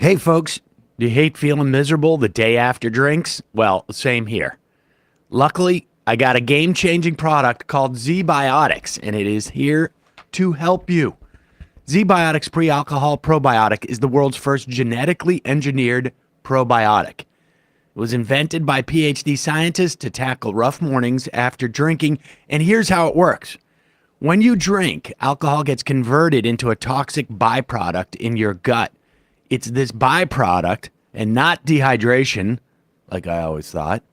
Hey folks, do you hate feeling miserable the day after drinks? Well, same here. Luckily, I got a game-changing product called Z-Biotics, and it is here to help you. Z-Biotics Pre-Alcohol Probiotic is the world's first genetically engineered probiotic. It was invented by PhD scientists to tackle rough mornings after drinking, and here's how it works. When you drink, alcohol gets converted into a toxic byproduct in your gut. It's this byproduct and not dehydration, like I always thought,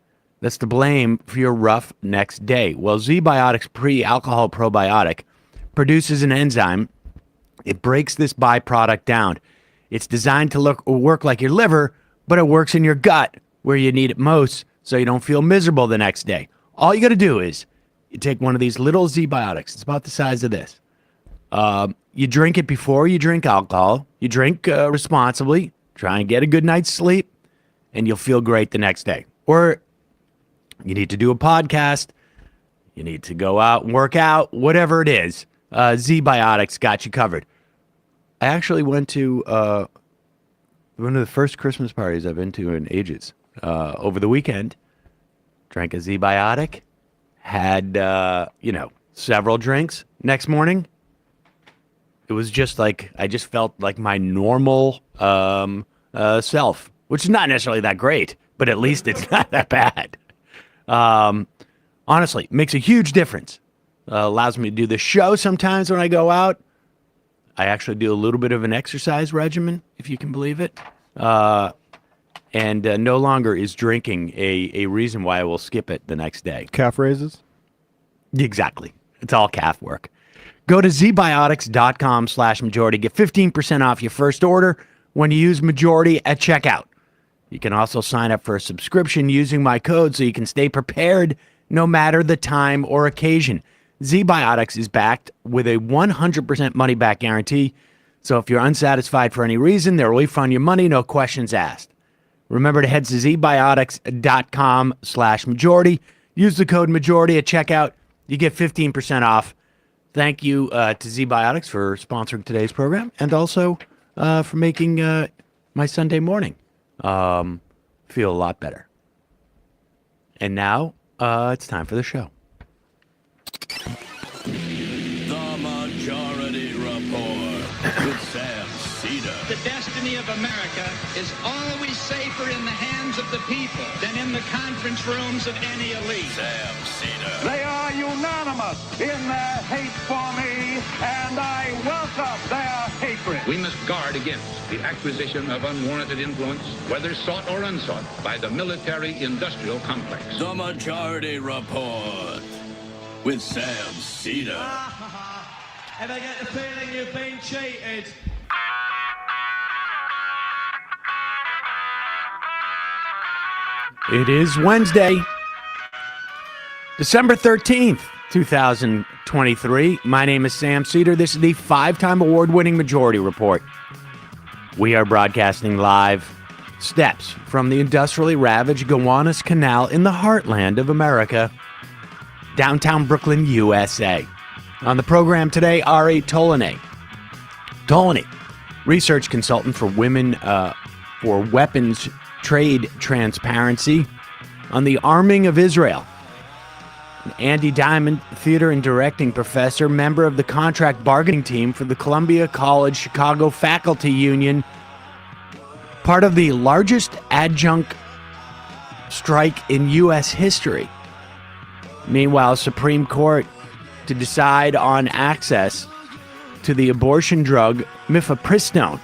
that's to blame for your rough next day. Well, Z-Biotics Pre-Alcohol Probiotic produces an enzyme. It breaks this byproduct down. It's designed to work like your liver, but it works in your gut where you need it most so you don't feel miserable the next day. All you got to do is you take one of these little Z-Biotics. It's about the size of this. You drink it before you drink alcohol. You drink responsibly. Try and get a good night's sleep, and you'll feel great the next day. Or you need to do a podcast. You need to go out and work out. Whatever it is, Z-Biotics got you covered. I actually went to one of the first Christmas parties I've been to in ages. Over the weekend, drank a Z-Biotic, had several drinks. Next morning, it was just like, I just felt like my normal self, which is not necessarily that great, but at least it's not that bad. Honestly, makes a huge difference. Allows me to do the show sometimes when I go out. I actually do a little bit of an exercise regimen, if you can believe it. And no longer is drinking a reason why I will skip it the next day. Calf raises? Exactly. It's all calf work. Go to zbiotics.com/majority. Get 15% off your first order when you use majority at checkout. You can also sign up for a subscription using my code so you can stay prepared no matter the time or occasion. Z-Biotics is backed with a 100% money-back guarantee. So if you're unsatisfied for any reason, they'll refund your money, no questions asked. Remember to head to zbiotics.com/majority. Use the code majority at checkout. You get 15% off. Thank you to Z-Biotics for sponsoring today's program and also for making my Sunday morning feel a lot better. And now it's time for the show. The Majority Report with Sam Seder. The destiny of America is always safer in the hands of the people than in the conference rooms of any elite. Sam Seder. They are unanimous in their hate for me, and I welcome their hatred. We must guard against the acquisition of unwarranted influence, whether sought or unsought, by the military-industrial complex. The Majority Report with Sam Seder. And I get the feeling you've been cheated. It is Wednesday, December 13th, 2023. My name is Sam Seder. This is the 5-time award-winning Majority Report. We are broadcasting live steps from the industrially ravaged Gowanus Canal in the heartland of America, downtown Brooklyn, USA. On the program today, Ari Tolany, research consultant for women for weapons trade transparency on the arming of Israel. Andi Dymond, theater and directing professor, member of the contract bargaining team for the Columbia College Chicago Faculty Union, part of the largest adjunct strike in U.S. history. Meanwhile, Supreme Court to decide on access to the abortion drug mifepristone.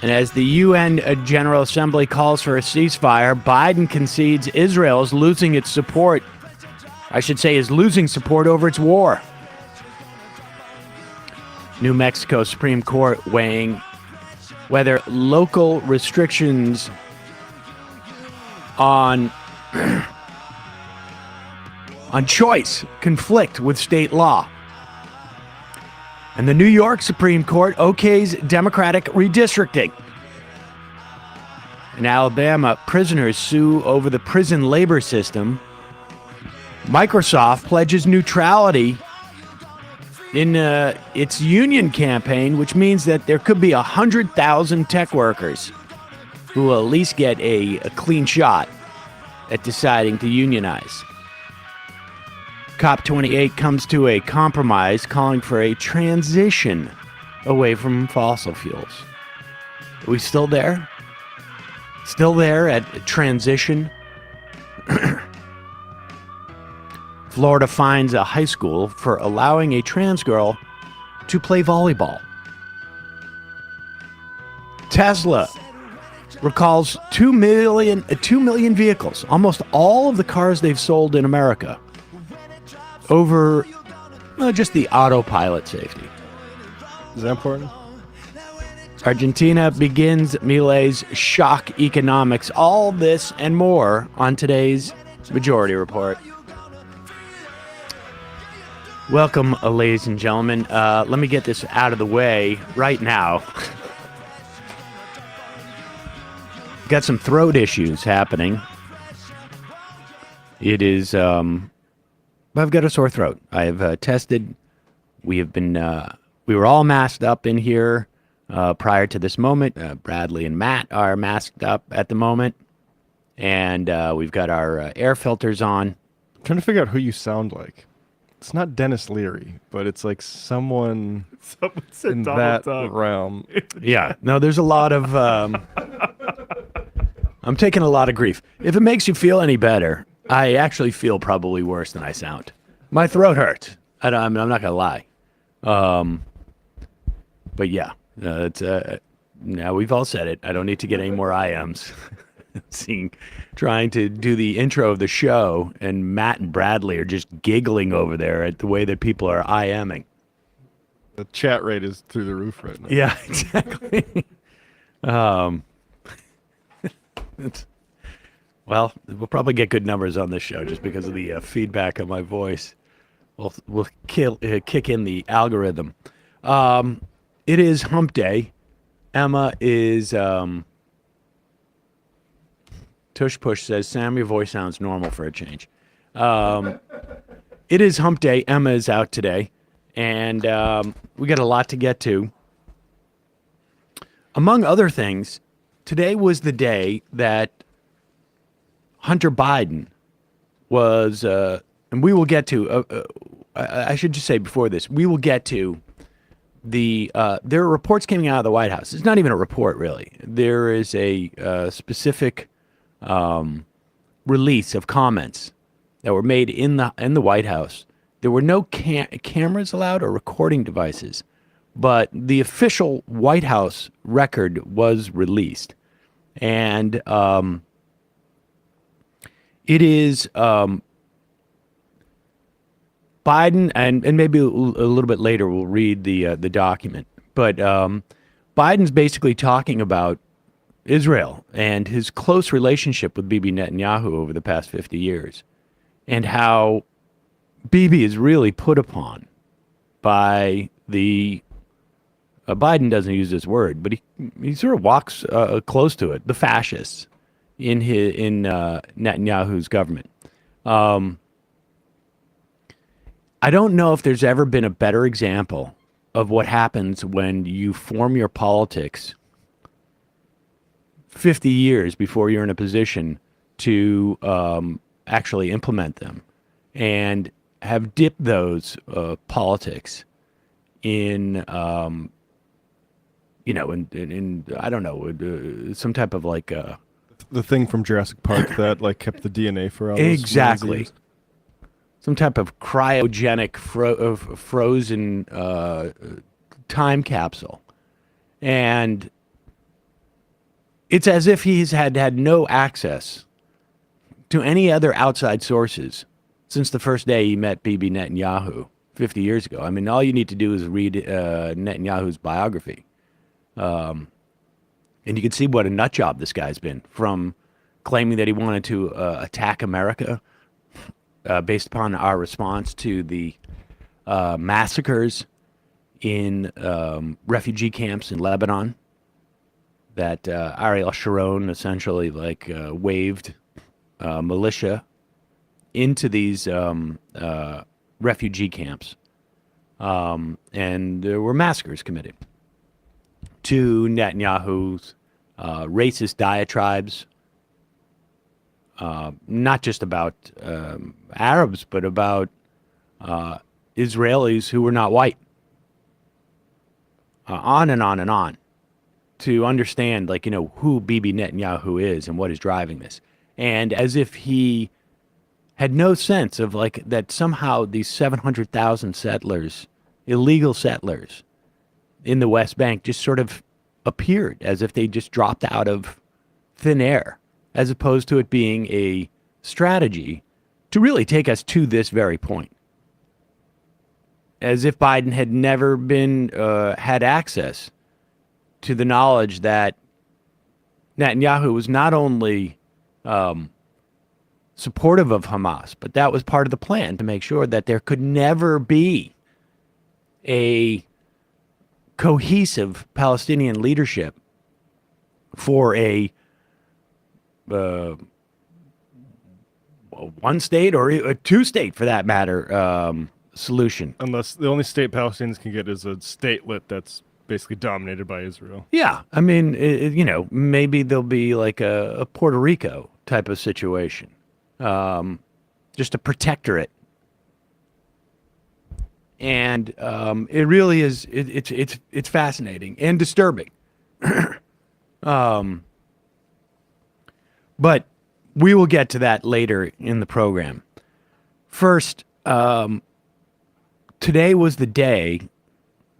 And as the UN General Assembly calls for a ceasefire, Biden concedes Israel is losing its support. I should say is losing support over its war. New Mexico Supreme Court weighing whether local restrictions on choice conflict with state law. And the New York Supreme Court okays Democratic redistricting. In Alabama, prisoners sue over the prison labor system. Microsoft pledges neutrality in its union campaign, which means that there could be 100,000 tech workers who will at least get a clean shot at deciding to unionize. COP28 comes to a compromise calling for a transition away from fossil fuels. Are we still there? Still there at transition? Florida fines a high school for allowing a trans girl to play volleyball. Tesla recalls 2 million vehicles, almost all of the cars they've sold in America, over just the autopilot safety. Is that important? Argentina begins Milei's shock economics. All this and more on today's Majority Report. Welcome, ladies and gentlemen. Let me get this out of the way right now. Got some throat issues happening. It is, I've got a sore throat. I have tested. We have been, we were all masked up in here prior to this moment. Bradley and Matt are masked up at the moment. And we've got our air filters on. I'm trying to figure out who you sound like. It's not Dennis Leary, but it's like someone in that realm. Yeah. No, there's a lot of... I'm taking a lot of grief. If it makes you feel any better, I actually feel probably worse than I sound. My throat hurts. I'm not going to lie. But yeah, it's now we've all said it. I don't need to get any more IMs. Trying to do the intro of the show, and Matt and Bradley are just giggling over there at the way that people are IMing. The chat rate is through the roof right now. Yeah, exactly. Well, we'll probably get good numbers on this show just because of the feedback on my voice. We'll kick in the algorithm. It is Hump Day. Emma is... Tush Push says, Sam, your voice sounds normal for a change. It is Hump Day. Emma is out today. And we got a lot to get to. Among other things, today was the day that Hunter Biden was, and we will get to, I should just say before this, we will get to there are reports coming out of the White House. It's not even a report, really. There is a specific release of comments that were made in the White House. There were no cameras allowed or recording devices, but the official White House record was released. And it is Biden, and maybe a little bit later we'll read the document, but Biden's basically talking about Israel and his close relationship with Bibi Netanyahu over the past 50 years, and how Bibi is really put upon by the Biden doesn't use this word, but he sort of walks close to it, the fascists in Netanyahu's government. I don't know if there's ever been a better example of what happens when you form your politics 50 years before you're in a position to actually implement them, and have dipped those politics in, in I don't know, some type of like the thing from Jurassic Park that like kept the DNA for all those exactly years. Some type of cryogenic frozen time capsule, and it's as if he's had no access to any other outside sources since the first day he met Bibi Netanyahu 50 years ago. I mean, all you need to do is read Netanyahu's biography. And you can see what a nut job this guy's been, from claiming that he wanted to attack America based upon our response to the massacres in refugee camps in Lebanon, that Ariel Sharon essentially waved militia into these refugee camps and there were massacres committed. To Netanyahu's racist diatribes, not just about Arabs, but about Israelis who were not white. On and on and on. To understand, like, who Bibi Netanyahu is and what is driving this. And as if he had no sense of, like, that somehow these 700,000 settlers, illegal settlers in the West Bank just sort of appeared as if they just dropped out of thin air, as opposed to it being a strategy to really take us to this very point. As if Biden had never had access to the knowledge that Netanyahu was not only supportive of Hamas, but that was part of the plan to make sure that there could never be a cohesive Palestinian leadership for a one state or a two state, for that matter, solution. Unless the only state Palestinians can get is a statelet that's basically dominated by Israel. Yeah, I mean, maybe there'll be like a Puerto Rico type of situation, just a protectorate. And it really is. It's fascinating and disturbing. But we will get to that later in the program. First, today was the day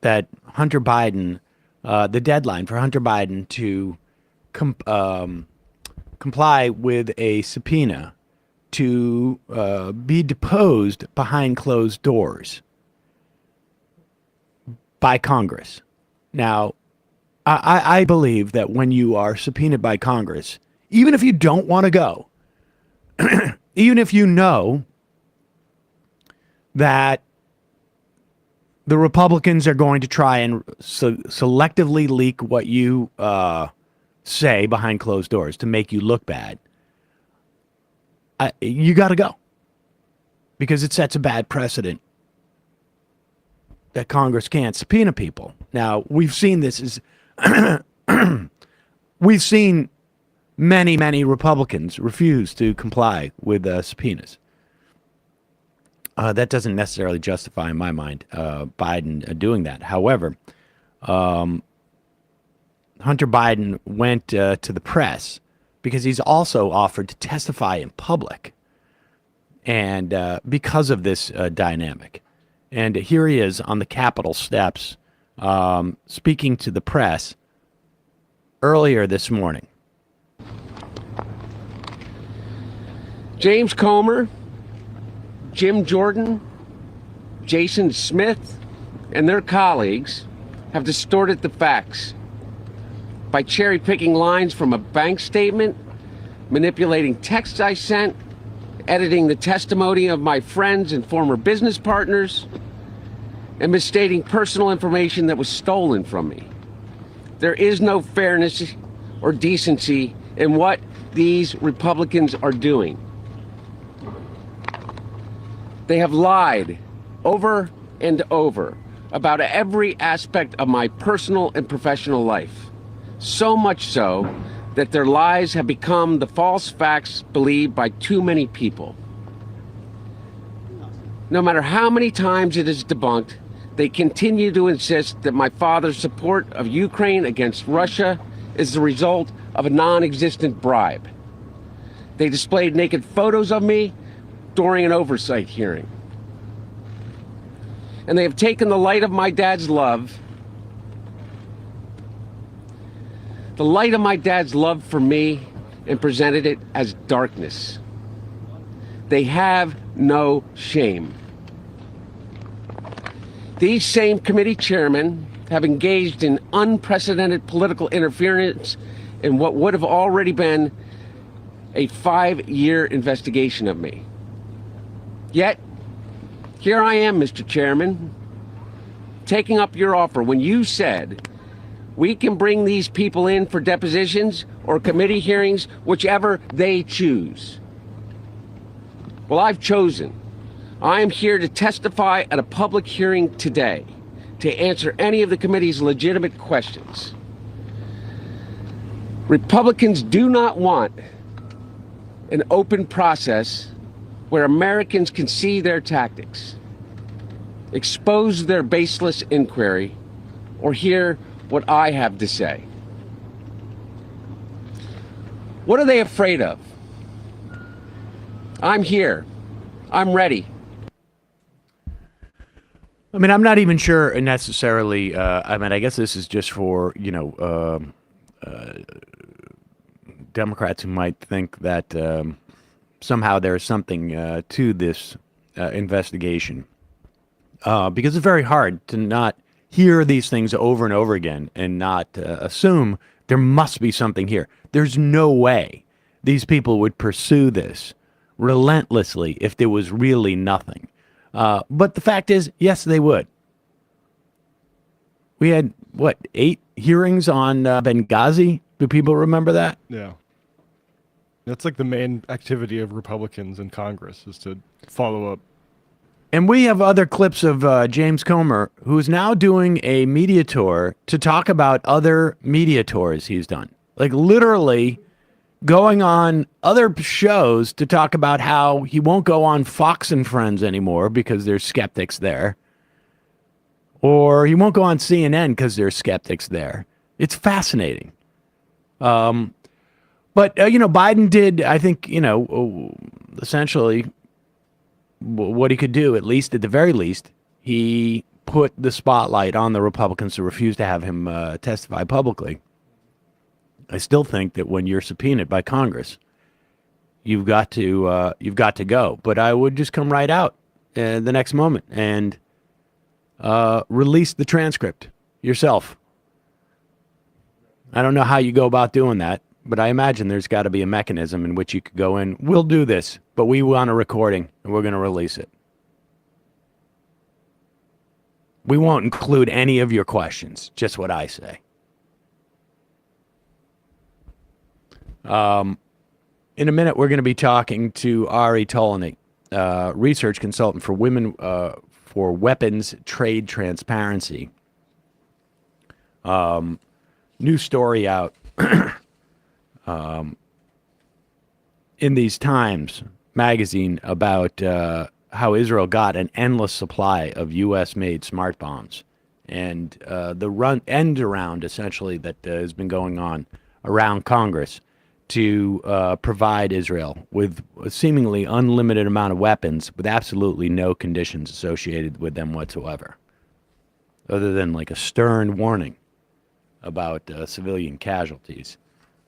that Hunter Biden, the deadline for Hunter Biden to comply with a subpoena to be deposed behind closed doors by Congress. Now, I believe that when you are subpoenaed by Congress, even if you don't want to go, even if you know that the Republicans are going to try and selectively leak what you say behind closed doors to make you look bad, you got to go, because it sets a bad precedent that Congress can't subpoena people. Now, we've seen this we've seen many Republicans refuse to comply with subpoenas. That doesn't necessarily justify, in my mind, Biden doing that. However, Hunter Biden went to the press because he's also offered to testify in public, and because of this dynamic. And here he is on the Capitol steps speaking to the press earlier this morning. James Comer, Jim Jordan, Jason Smith, and their colleagues have distorted the facts by cherry-picking lines from a bank statement, manipulating texts I sent, editing the testimony of my friends and former business partners, and misstating personal information that was stolen from me. There is no fairness or decency in what these Republicans are doing. They have lied over and over about every aspect of my personal and professional life. So much so that their lies have become the false facts believed by too many people. No matter how many times it is debunked, they continue to insist that my father's support of Ukraine against Russia is the result of a non-existent bribe. They displayed naked photos of me during an oversight hearing. And they have taken the light of my dad's love, for me, and presented it as darkness. They have no shame. These same committee chairmen have engaged in unprecedented political interference in what would have already been a 5-year investigation of me. Yet, here I am, Mr. Chairman, taking up your offer when you said we can bring these people in for depositions or committee hearings, whichever they choose. Well, I've chosen I am here to testify at a public hearing today to answer any of the committee's legitimate questions. Republicans do not want an open process where Americans can see their tactics, expose their baseless inquiry, or hear what I have to say. What are they afraid of? I'm here. I'm ready. I mean, I'm not even sure necessarily. I guess this is just for, Democrats who might think that somehow there's something to this investigation. Because it's very hard to not hear these things over and over again and not assume there must be something here. There's no way these people would pursue this relentlessly if there was really nothing. But the fact is, yes, they would. We had, 8 hearings on Benghazi? Do people remember that? Yeah. That's like the main activity of Republicans in Congress, is to follow up. And we have other clips of James Comer, who's now doing a media tour to talk about other media tours he's done. Like literally going on other shows to talk about how he won't go on Fox and Friends anymore because there's skeptics there. Or he won't go on CNN because there's skeptics there. It's fascinating. But Biden did, I think, essentially what he could do, at the very least, he put the spotlight on the Republicans who refused to have him testify publicly. I still think that when you're subpoenaed by Congress, you've got to go. But I would just come right out the next moment and release the transcript yourself. I don't know how you go about doing that, but I imagine there's got to be a mechanism in which you could go in. We'll do this, but we want a recording, and we're going to release it. We won't include any of your questions, just what I say. In a minute, we're going to be talking to Ari Tolany, research consultant for women for weapons trade transparency. New story out in these Times magazine about how Israel got an endless supply of U.S.-made smart bombs, and the end around essentially that has been going on around Congress to provide Israel with a seemingly unlimited amount of weapons with absolutely no conditions associated with them whatsoever, other than like a stern warning about civilian casualties.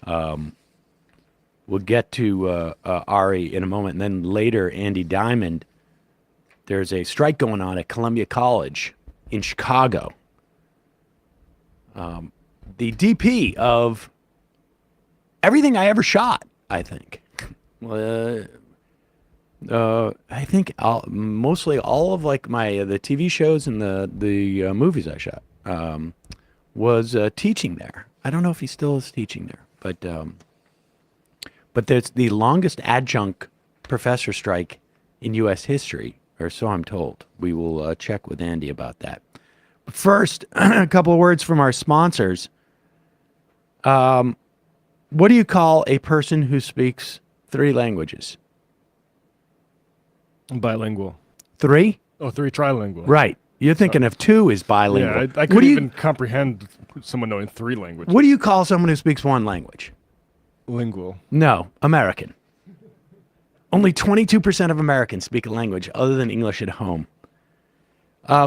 We'll get to Ari in a moment. And then later, Andi Dymond, there's a strike going on at Columbia College in Chicago. The DP of everything I ever shot, I think. I think mostly all of like the TV shows and the movies I shot was teaching there. I don't know if he still is teaching there, but there's the longest adjunct professor strike in U.S. history, or so I'm told. We will check with Andy about that. But first, a couple of words from our sponsors. What do you call a person who speaks 3 languages? Bilingual. 3? Oh, 3 trilingual. Right. You're thinking of 2 is bilingual. Yeah, I couldn't even comprehend someone knowing 3 languages. What do you call someone who speaks 1 language? Lingual. No, American. Only 22% of Americans speak a language other than English at home.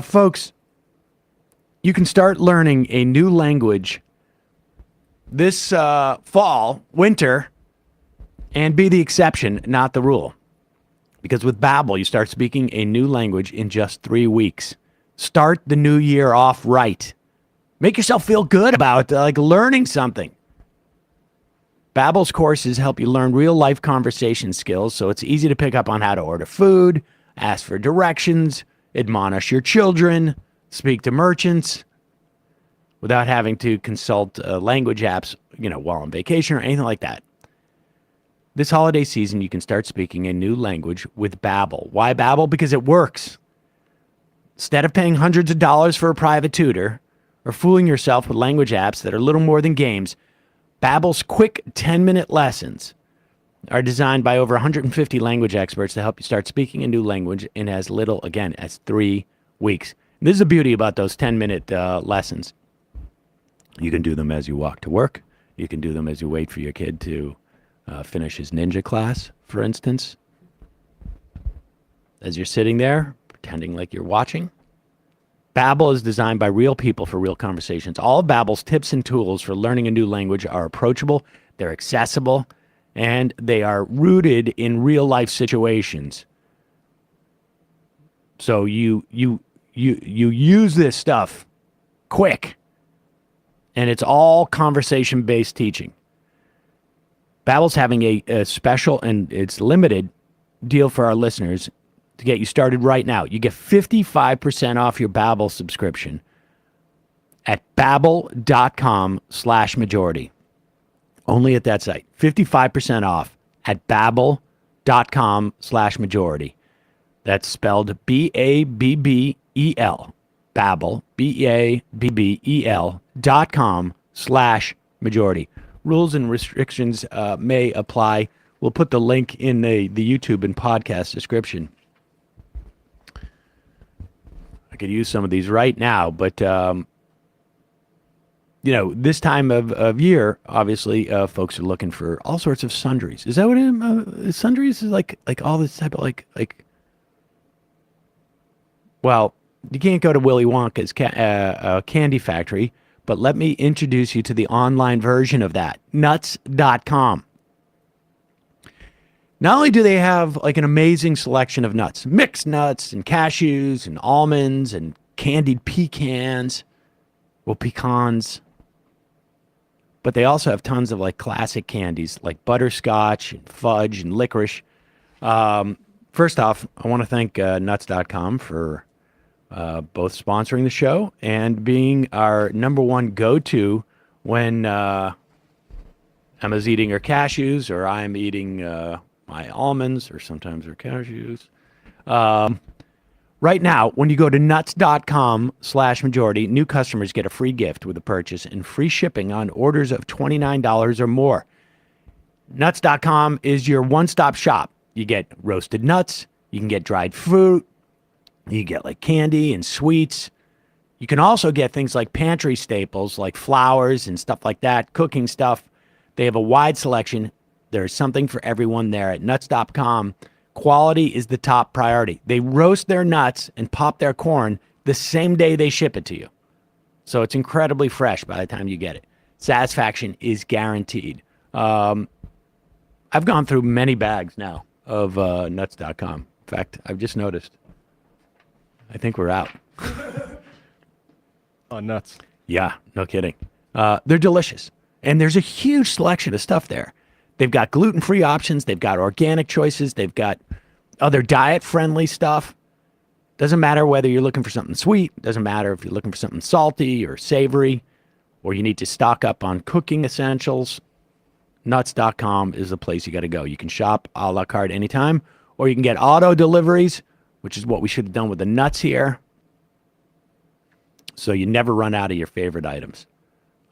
Folks, you can start learning a new language this winter, and be the exception, not the rule. Because with Babbel, you start speaking a new language in just 3 weeks. Start the new year off right. Make yourself feel good about learning something. Babbel's courses help you learn real-life conversation skills, so it's easy to pick up on how to order food, ask for directions, admonish your children, speak to merchants, without having to consult language apps, while on vacation or anything like that. This holiday season, you can start speaking a new language with Babbel. Why Babbel? Because it works. Instead of paying hundreds of dollars for a private tutor or fooling yourself with language apps that are little more than games, Babbel's quick 10-minute lessons are designed by over 150 language experts to help you start speaking a new language in as little, again, as 3 weeks. And this is the beauty about those 10-minute lessons. You can do them as you walk to work. You can do them as you wait for your kid to finish his ninja class, for instance. As you're sitting there, pretending like you're watching. Babbel is designed by real people for real conversations. All of Babbel's tips and tools for learning a new language are approachable, they're accessible, and they are rooted in real life situations. So you use this stuff quick, and it's all conversation-based teaching. Babbel's having a special, and it's limited, deal for our listeners to get you started right now. You get 55% off your Babbel subscription at babbel.com/majority. Only at that site. 55% off at babbel.com/majority. That's spelled B-A-B-B-E-L. Babbel, BABBEL.com/majority. Rules and restrictions may apply. We'll put the link in the YouTube and podcast description. I could use some of these right now, but this time of year, obviously, folks are looking for all sorts of sundries. Is that what sundries is like all this type of like? Well, you can't go to Willy Wonka's candy factory, but let me introduce you to the online version of that, nuts.com. Not only do they have like an amazing selection of nuts, mixed nuts and cashews and almonds and candied pecans, pecans, but they also have tons of like classic candies like butterscotch and fudge and licorice. First off, I want to thank nuts.com for both sponsoring the show and being our number one go-to when Emma's eating her cashews or I'm eating my almonds, or sometimes they're cashews. Right now, when you go to nuts.com/majority, new customers get a free gift with a purchase and free shipping on orders of $29 or more. Nuts.com is your one-stop shop. You get roasted nuts, you can get dried fruit, you get like candy and sweets. You can also get things like pantry staples like flours and stuff like that, cooking stuff. They have a wide selection. There's something for everyone there at nuts.com. Quality is the top priority. They roast their nuts and pop their corn the same day they ship it to you. So it's incredibly fresh by the time you get it. Satisfaction is guaranteed. I've gone through many bags now of nuts.com. In fact, I've just noticed. I think we're out. Nuts. Yeah, no kidding. They're delicious. And there's a huge selection of stuff there. They've got gluten-free options. They've got organic choices. They've got other diet-friendly stuff. Doesn't matter whether you're looking for something sweet. Doesn't matter if you're looking for something salty or savory, or you need to stock up on cooking essentials. Nuts.com is the place you got to go. You can shop a la carte anytime, or you can get auto deliveries, which is what we should have done with the nuts here. So you never run out of your favorite items.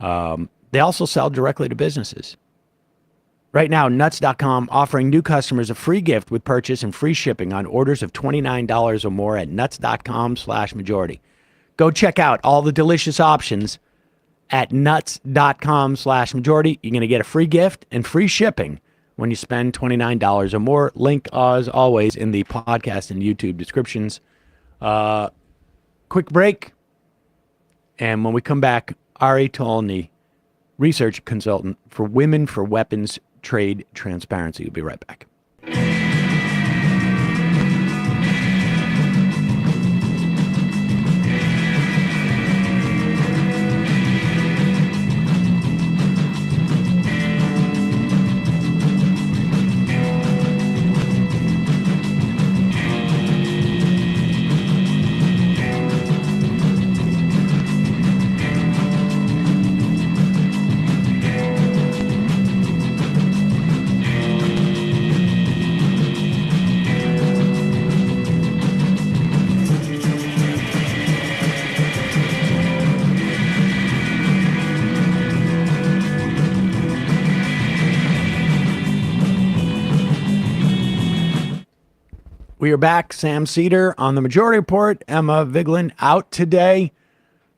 They also sell directly to businesses. Right now, nuts.com offering new customers a free gift with purchase and free shipping on orders of $29 or more at nuts.com/majority. Go check out all the delicious options at nuts.com/majority. You're going to get a free gift and free shipping when you spend $29 or more. Link, as always, in the podcast and YouTube descriptions. Quick break. And when we come back, Ari Tolany, research consultant for Women for Weapons Trade Transparency. We'll be right back. We are back. Sam Seder on the Majority Report. Emma Vigeland out today.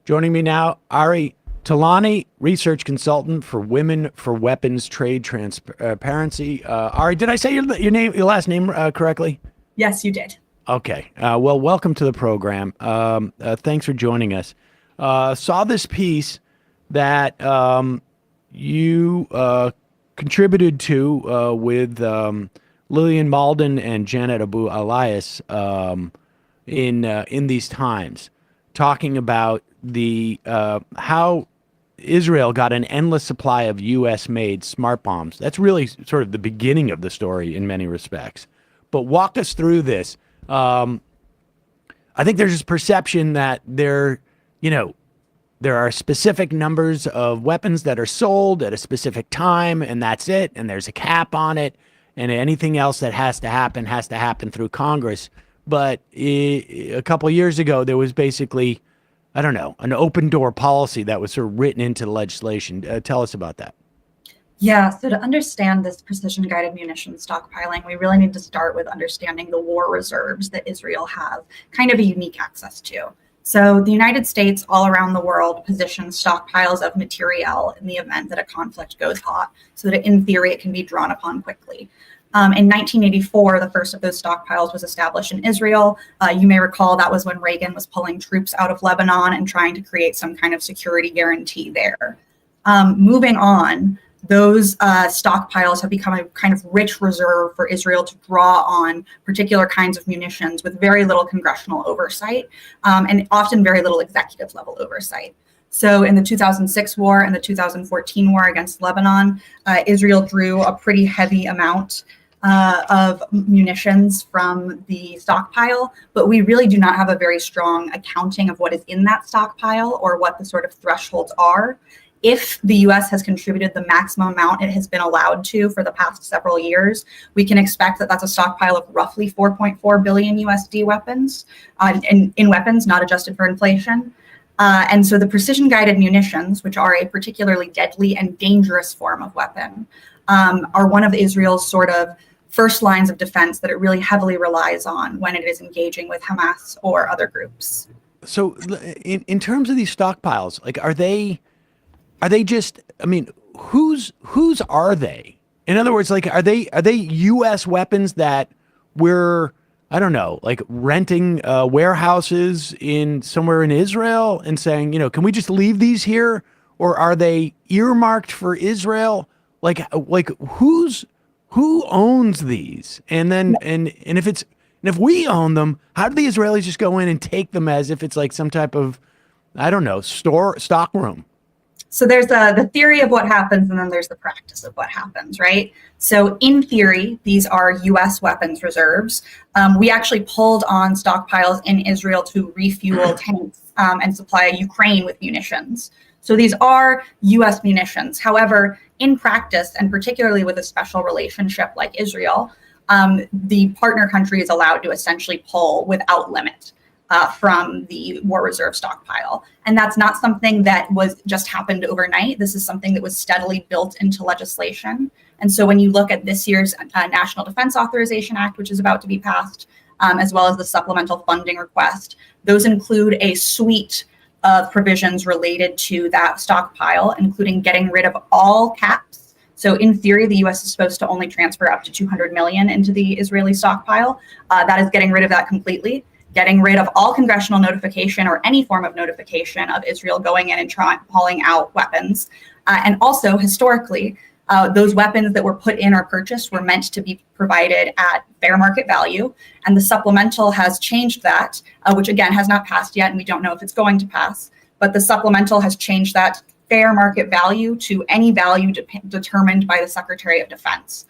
Joining me now, Ari Tolany, research consultant for Women for Weapons Trade Transparency. Ari, did I say your last name correctly? Yes, you did. Okay. Well, welcome to the program. Thanks for joining us. Saw this piece that you contributed to with Lillian Malden and Janet Abu Elias in these times, talking about the how Israel got an endless supply of U.S.-made smart bombs. That's really sort of the beginning of the story in many respects. But walk us through this. I think there's this perception that there are specific numbers of weapons that are sold at a specific time, and that's it, and there's a cap on it, and anything else that has to happen through Congress. But a couple of years ago, there was basically, I don't know, an open door policy that was sort of written into the legislation. Tell us about that. Yeah, so to understand this precision-guided munitions stockpiling, we really need to start with understanding the war reserves that Israel has kind of a unique access to. So the United States all around the world positions stockpiles of materiel in the event that a conflict goes hot, so that in theory it can be drawn upon quickly. In 1984, the first of those stockpiles was established in Israel. You may recall that was when Reagan was pulling troops out of Lebanon and trying to create some kind of security guarantee there. Moving on, those stockpiles have become a kind of rich reserve for Israel to draw on particular kinds of munitions with very little congressional oversight and often very little executive level oversight. So in the 2006 war and the 2014 war against Lebanon, Israel drew a pretty heavy amount of munitions from the stockpile, but we really do not have a very strong accounting of what is in that stockpile or what the sort of thresholds are. If the U.S. has contributed the maximum amount it has been allowed to for the past several years, we can expect that that's a stockpile of roughly 4.4 billion USD weapons, in weapons not adjusted for inflation. And so the precision-guided munitions, which are a particularly deadly and dangerous form of weapon, are one of Israel's sort of first lines of defense that it really heavily relies on when it is engaging with Hamas or other groups. So in terms of these stockpiles, like, are they just, I mean, whose are they? In other words, like, are they U.S. weapons that we're, I don't know, like renting warehouses in somewhere in Israel and saying, can we just leave these here? Or are they earmarked for Israel? Like who owns these? And then, and if we own them, how do the Israelis just go in and take them as if it's like some type of, I don't know, stock room? So there's the theory of what happens, and then there's the practice of what happens, right? So in theory, these are U.S. weapons reserves. We actually pulled on stockpiles in Israel to refuel tanks and supply Ukraine with munitions. So these are U.S. munitions. However, in practice, and particularly with a special relationship like Israel, the partner country is allowed to essentially pull without limit from the war reserve stockpile. And that's not something that was just happened overnight. This is something that was steadily built into legislation. And so when you look at this year's National Defense Authorization Act, which is about to be passed, as well as the supplemental funding request, those include a suite of provisions related to that stockpile, including getting rid of all caps. So in theory, the U.S. is supposed to only transfer up to 200 million into the Israeli stockpile. That is getting rid of that completely. Getting rid of all congressional notification or any form of notification of Israel going in and pulling out weapons. And also, historically, those weapons that were put in or purchased were meant to be provided at fair market value. And the supplemental has changed that, which again has not passed yet, and we don't know if it's going to pass. But the supplemental has changed that fair market value to any value determined by the Secretary of Defense,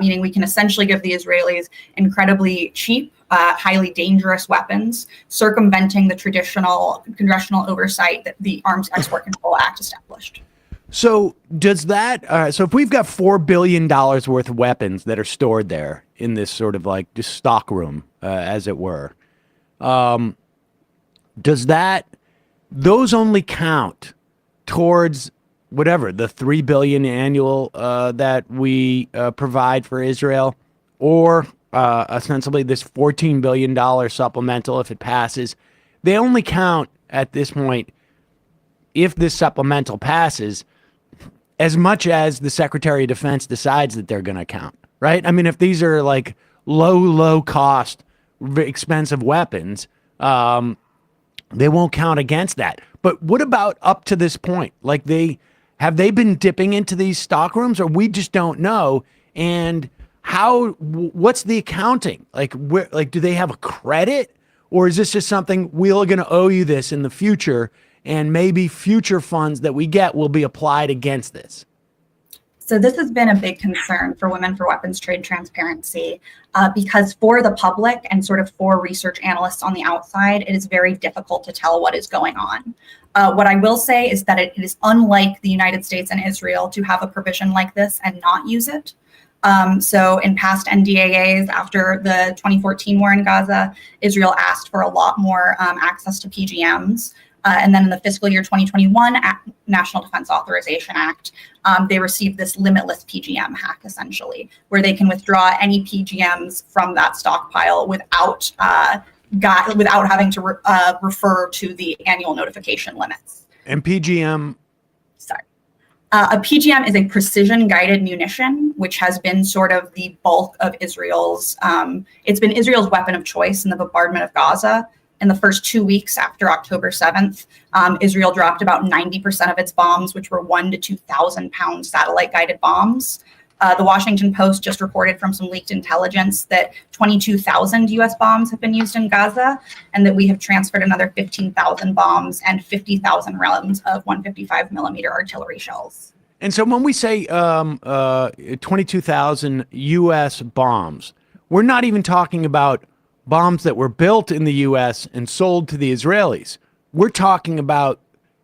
meaning we can essentially give the Israelis incredibly cheap, highly dangerous weapons, circumventing the traditional congressional oversight that the Arms Export Control Act established. So does that, so if we've got $4 billion worth of weapons that are stored there in this sort of like just stock room, as it were, does those only count towards whatever, the $3 billion annual that we provide for Israel? Or ostensibly this $14 billion supplemental, if it passes, they only count at this point, if this supplemental passes, as much as the Secretary of Defense decides that they're going to count, right? I mean, if these are like low cost, expensive weapons, they won't count against that. But what about up to this point? Like, have they been dipping into these stock rooms, or we just don't know? And what's the accounting? Do they have a credit, or is this just something we're going to owe you this in the future, and maybe future funds that we get will be applied against this? So this has been a big concern for Women for Weapons Trade Transparency, because for the public and sort of for research analysts on the outside, it is very difficult to tell what is going on. What I will say is that it is unlike the United States and Israel to have a provision like this and not use it. So in past NDAAs, after the 2014 war in Gaza, Israel asked for a lot more access to PGMs. And then in the fiscal year 2021 National Defense Authorization Act, they received this limitless PGM hack, essentially, where they can withdraw any PGMs from that stockpile without having to refer to the annual notification limits. And PGM? Sorry. A PGM is a precision-guided munition, which has been sort of the bulk of Israel's, it's been Israel's weapon of choice in the bombardment of Gaza. In the first 2 weeks after October 7th, Israel dropped about 90% of its bombs, which were 1,000 to 2,000 pound satellite-guided bombs. The Washington Post just reported from some leaked intelligence that 22,000 U.S. bombs have been used in Gaza, and that we have transferred another 15,000 bombs and 50,000 rounds of 155 millimeter artillery shells. And so when we say 22,000 U.S. bombs, we're not even talking about bombs that were built in the U.S. and sold to the Israelis. We're talking about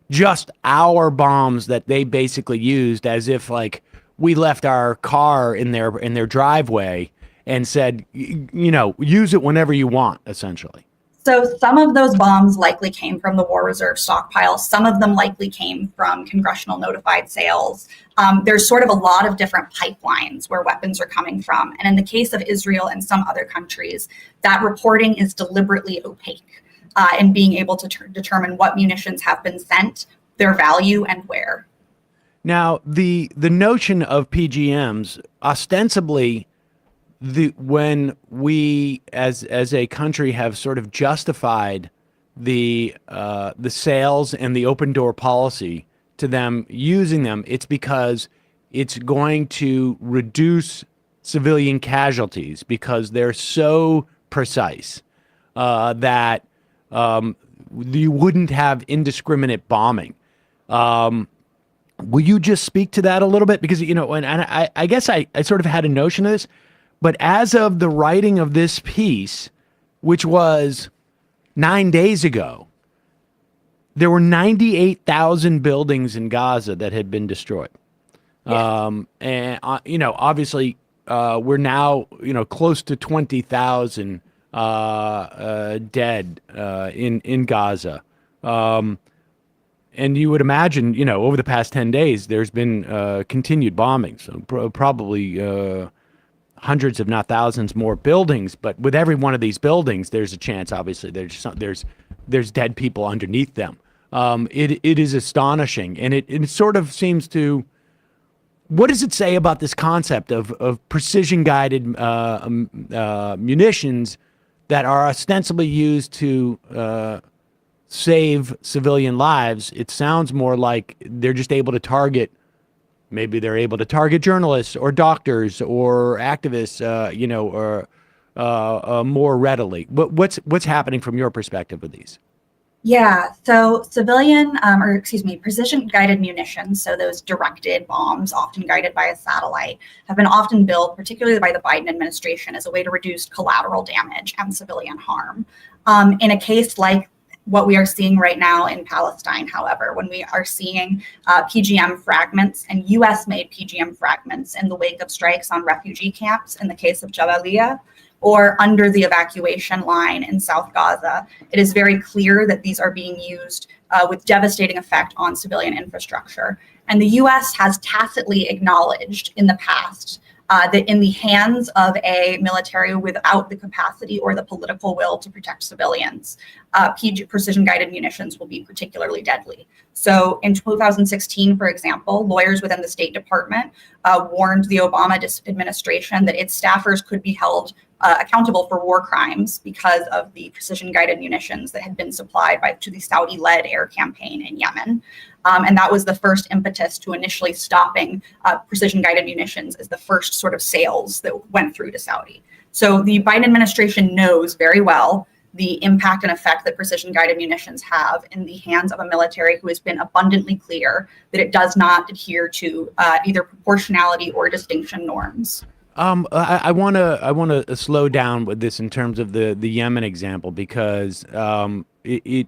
just our bombs that they basically used, as if like we left our car in their driveway and said, use it whenever you want, essentially. So some of those bombs likely came from the War Reserve stockpile. Some of them likely came from congressional notified sales. There's sort of a lot of different pipelines where weapons are coming from. And in the case of Israel and some other countries, that reporting is deliberately opaque in being able to determine what munitions have been sent, their value, and where. Now, the notion of PGMs, ostensibly, when we as a country have sort of justified the sales and the open door policy to them using them, it's because it's going to reduce civilian casualties, because they're so precise that you wouldn't have indiscriminate bombing. Will you just speak to that a little bit? Because, and I guess I sort of had a notion of this, but as of the writing of this piece, which was 9 days ago, there were 98,000 buildings in Gaza that had been destroyed. Yeah. And, obviously, we're now, close to 20,000 dead in Gaza. And you would imagine, over the past 10 days, there's been continued bombing. So probably hundreds, if not thousands, more buildings. But with every one of these buildings, there's a chance, obviously, there's dead people underneath them. It is astonishing. And it sort of seems to, what does it say about this concept of precision-guided munitions that are ostensibly used to save civilian lives? It sounds more like they're just able to target, maybe they're able to target journalists or doctors or activists, more readily. What's happening from your perspective with these? Yeah, so precision-guided munitions, so those directed bombs, often guided by a satellite, have been often built, particularly by the Biden administration, as a way to reduce collateral damage and civilian harm. In a case like what we are seeing right now in Palestine, however, when we are seeing PGM fragments and US-made PGM fragments in the wake of strikes on refugee camps in the case of Jabalia, or under the evacuation line in South Gaza, it is very clear that these are being used with devastating effect on civilian infrastructure. And the US has tacitly acknowledged in the past that in the hands of a military without the capacity or the political will to protect civilians, precision-guided munitions will be particularly deadly. So in 2016, for example, lawyers within the State Department warned the Obama administration that its staffers could be held accountable for war crimes because of the precision-guided munitions that had been supplied to the Saudi-led air campaign in Yemen. And that was the first impetus to initially stopping precision-guided munitions as the first sort of sales that went through to Saudi. So the Biden administration knows very well the impact and effect that precision-guided munitions have in the hands of a military who has been abundantly clear that it does not adhere to either proportionality or distinction norms. I want to slow down with this in terms of the Yemen example, because it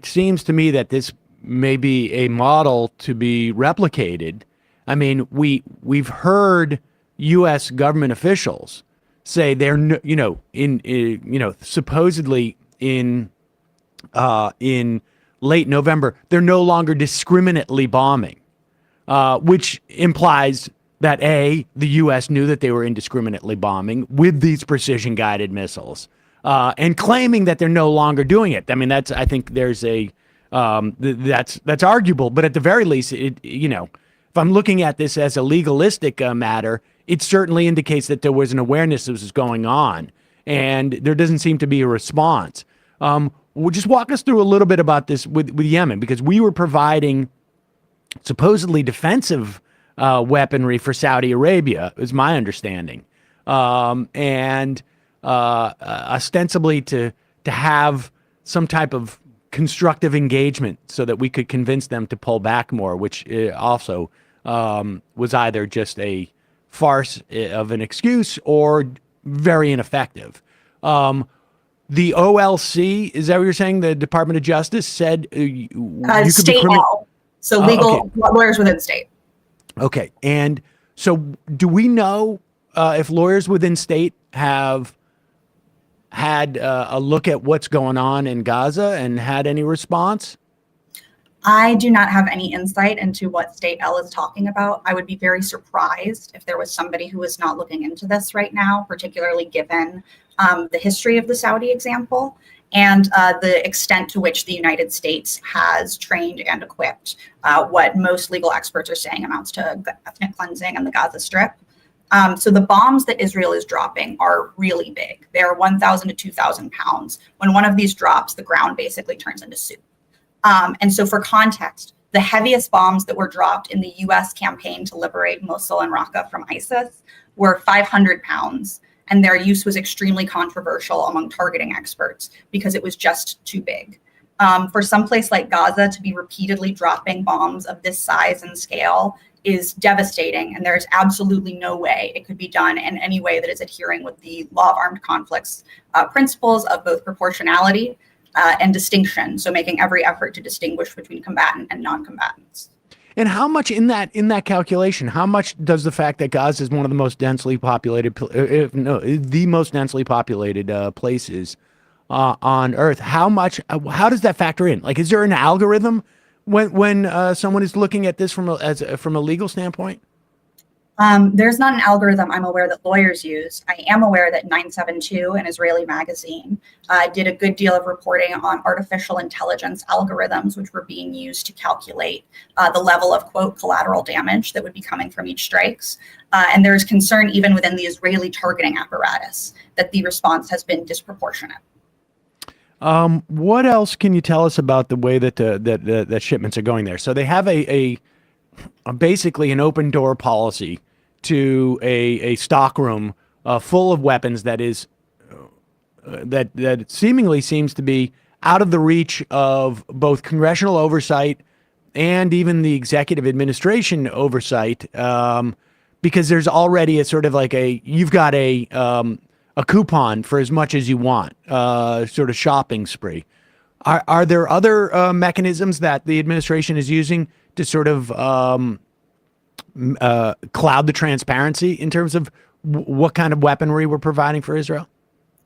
seems to me that this may be a model to be replicated. I mean, we've heard U.S. government officials say they're supposedly in late November they're no longer discriminately bombing, which implies that the U.S. knew that they were indiscriminately bombing with these precision-guided missiles, and claiming that they're no longer doing it. I mean, I think there's that's arguable, but at the very least, if I'm looking at this as a legalistic matter, it certainly indicates that there was an awareness that was going on, and there doesn't seem to be a response. Just walk us through a little bit about this with Yemen, because we were providing supposedly defensive weaponry for Saudi Arabia, is my understanding, and ostensibly to have some type of constructive engagement so that we could convince them to pull back more, which also was either just a farce of an excuse or very ineffective. The OLC, is that what you're saying? The Department of Justice said you could state be law, so legal lawyers within state. Okay, and so do we know if lawyers within state have had a look at what's going on in Gaza and had any response? I do not have any insight into what State L is talking about. I would be very surprised if there was somebody who is not looking into this right now, particularly given the history of the Saudi example and the extent to which the United States has trained and equipped what most legal experts are saying amounts to ethnic cleansing in the Gaza Strip. So the bombs that Israel is dropping are really big. They're 1,000 to 2,000 pounds. When one of these drops, the ground basically turns into soup. And so for context, the heaviest bombs that were dropped in the U.S. campaign to liberate Mosul and Raqqa from ISIS were 500 pounds. And their use was extremely controversial among targeting experts because it was just too big. For someplace like Gaza to be repeatedly dropping bombs of this size and scale is devastating, and there's absolutely no way it could be done in any way that is adhering with the law of armed conflicts principles of both proportionality and distinction, so making every effort to distinguish between combatant and non-combatants. And how much in that calculation, how much does the fact that Gaza is one of the most densely populated, the most densely populated places on Earth, how does that factor in? Like, is there an algorithm when someone is looking at this from a legal standpoint? There's not an algorithm I'm aware that lawyers use. I am aware that 972, an Israeli magazine, did a good deal of reporting on artificial intelligence algorithms, which were being used to calculate the level of, quote, collateral damage that would be coming from each strikes. And there's concern even within the Israeli targeting apparatus that the response has been disproportionate. What else can you tell us about the way that that shipments are going there? So they have a basically an open door policy to a stockroom full of weapons that is that seemingly seems to be out of the reach of both congressional oversight and even the executive administration oversight, because there's already a sort of like you've got a coupon for as much as you want, sort of shopping spree. Are there other mechanisms that the administration is using to sort of cloud the transparency in terms of what kind of weaponry we're providing for Israel?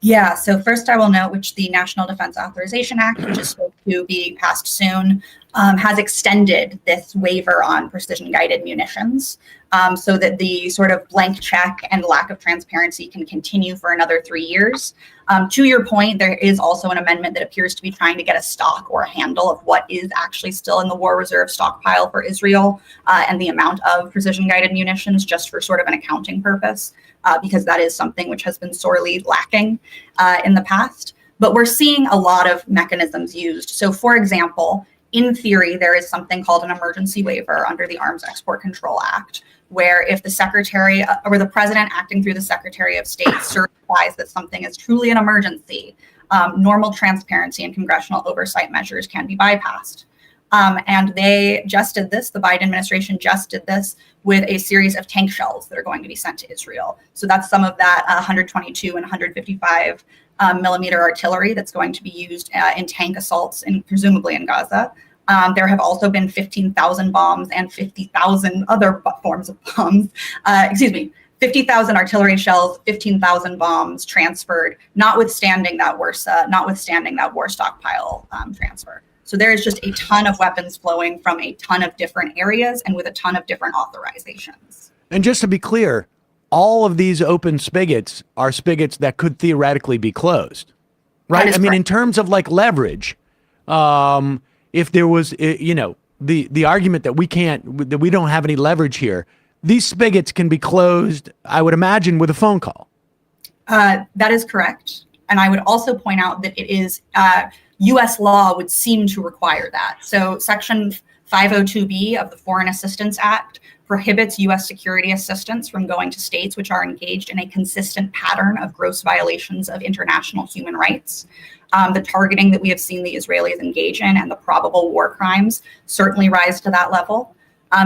Yeah, so first I will note which the National Defense Authorization Act, which is to be passed soon, has extended this waiver on precision-guided munitions so that the sort of blank check and lack of transparency can continue for another 3 years. To your point, there is also an amendment that appears to be trying to get a stock or a handle of what is actually still in the war reserve stockpile for Israel and the amount of precision-guided munitions, just for sort of an accounting purpose, because that is something which has been sorely lacking in the past. But we're seeing a lot of mechanisms used. So, for example, in theory, there is something called an emergency waiver under the Arms Export Control Act, where if the secretary or the president acting through the Secretary of State certifies that something is truly an emergency, normal transparency and congressional oversight measures can be bypassed. And they just did this, the Biden administration just did this with a series of tank shells that are going to be sent to Israel. So that's some of that 122 and 155 millimeter artillery that's going to be used in tank assaults, and presumably in Gaza. There have also been 15,000 bombs and 50,000 other forms of bombs. 50,000 artillery shells, 15,000 bombs transferred, notwithstanding that war stockpile transfer. So there is just a ton of weapons flowing from a ton of different areas and with a ton of different authorizations. And just to be clear, all of these open spigots are spigots that could theoretically be closed, right? I mean, in terms of like leverage, if there was, the argument that we don't have any leverage here, these spigots can be closed, I would imagine, with a phone call. That is correct. And I would also point out that it is U.S. law would seem to require that. So Section 502B of the Foreign Assistance Act prohibits U.S. security assistance from going to states which are engaged in a consistent pattern of gross violations of international human rights. The targeting that we have seen the Israelis engage in and the probable war crimes certainly rise to that level.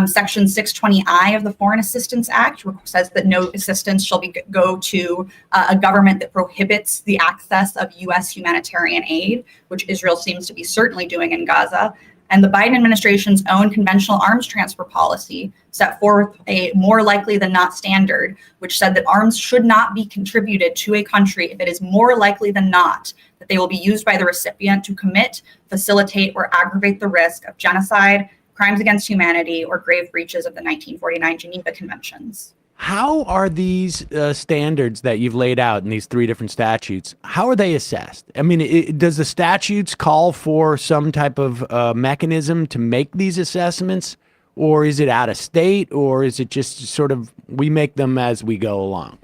Section 620I of the Foreign Assistance Act says that no assistance shall go to a government that prohibits the access of U.S. humanitarian aid, which Israel seems to be certainly doing in Gaza. And the Biden administration's own conventional arms transfer policy set forth a more likely than not standard, which said that arms should not be contributed to a country if it is more likely than not that they will be used by the recipient to commit, facilitate, or aggravate the risk of genocide, crimes against humanity, or grave breaches of the 1949 Geneva Conventions. How are these standards that you've laid out in these three different statutes, how are they assessed? I mean, does the statutes call for some type of mechanism to make these assessments, or is it out of state, or is it just sort of we make them as we go along?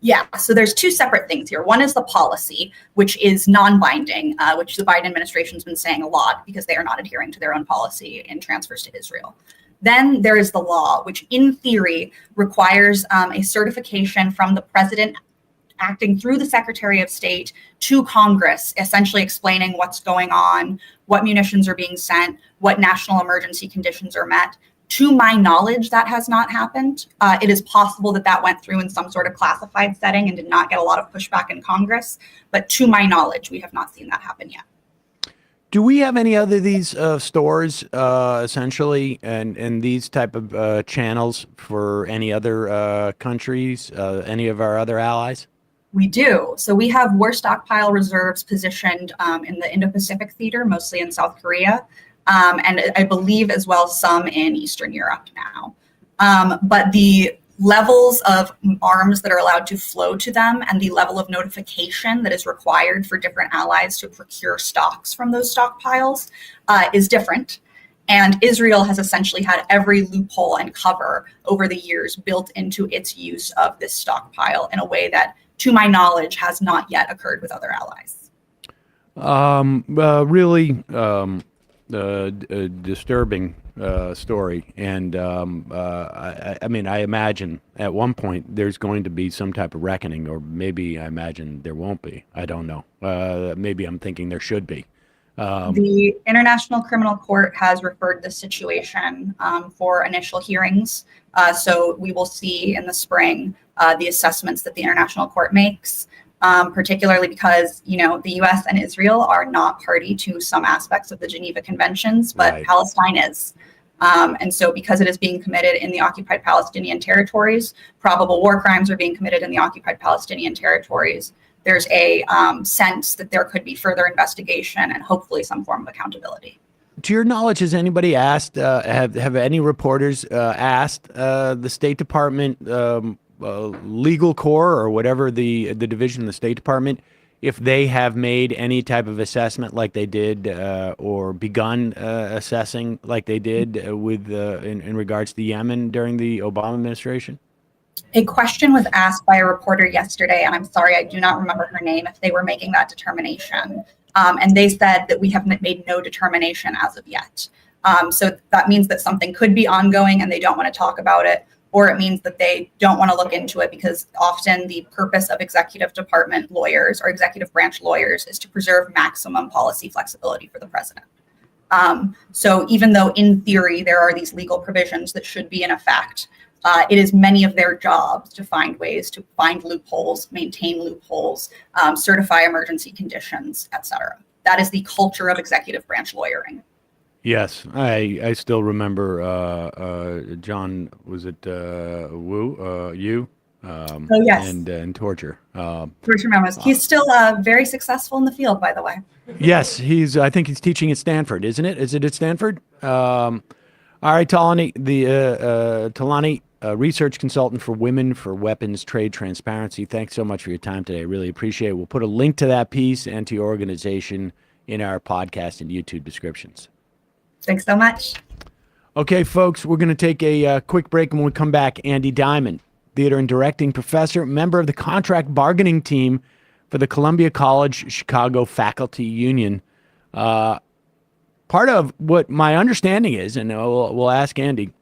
Yeah, so there's two separate things here. One is the policy, which is non-binding, which the Biden administration's been saying a lot because they are not adhering to their own policy in transfers to Israel. Then there is the law, which in theory requires a certification from the president acting through the Secretary of State to Congress, essentially explaining what's going on, what munitions are being sent, what national emergency conditions are met. To my knowledge, that has not happened. It is possible that that went through in some sort of classified setting and did not get a lot of pushback in Congress. But to my knowledge, we have not seen that happen yet. Do we have any other of these stores, essentially, and these type of channels for any other countries, any of our other allies? We do. So we have war stockpile reserves positioned in the Indo-Pacific theater, mostly in South Korea, and I believe as well some in Eastern Europe now. But the levels of arms that are allowed to flow to them and the level of notification that is required for different allies to procure stocks from those stockpiles is different. And Israel has essentially had every loophole and cover over the years built into its use of this stockpile in a way that, to my knowledge, has not yet occurred with other allies. Really disturbing story. And I mean, I imagine at one point there's going to be some type of reckoning, or maybe I imagine there won't be. I don't know. Maybe I'm thinking there should be. The International Criminal Court has referred this situation for initial hearings. So we will see in the spring the assessments that the International Court makes. Particularly because, the U.S. and Israel are not party to some aspects of the Geneva Conventions, but right. Palestine is. And so because it is being committed in the occupied Palestinian territories, probable war crimes are being committed in the occupied Palestinian territories. there's a sense that there could be further investigation and hopefully some form of accountability. To your knowledge, has anybody asked, have any reporters asked the State Department legal corps or whatever the division of the State Department if they have made any type of assessment like they did or begun assessing like they did with in regards to Yemen during the Obama administration? A question was asked by a reporter yesterday, and I'm sorry, I do not remember her name, if they were making that determination. And they said that we have made no determination as of yet. So that means that something could be ongoing and they don't want to talk about it, or it means that they don't want to look into it because often the purpose of executive department lawyers or executive branch lawyers is to preserve maximum policy flexibility for the president. So even though in theory there are these legal provisions that should be in effect, it is many of their jobs to find ways to find loopholes, maintain loopholes, certify emergency conditions, et cetera. That is the culture of executive branch lawyering. Yes, I still remember John, was it Yu? Oh, yes. And torture. Torture memos. He's still very successful in the field, by the way. Yes, I think he's teaching at Stanford, isn't it? Is it at Stanford? Ari Tolany, Tolany, research consultant for Women for Weapons Trade Transparency. Thanks so much for your time today. I really appreciate it. We'll put a link to that piece and to your organization in our podcast and YouTube descriptions. Thanks so much. Okay, folks, we're going to take a quick break, and when we come back, Andi Dymond, theater and directing professor, member of the contract bargaining team for the Columbia College Chicago Faculty Union. Part of what my understanding is, and we'll ask Andi,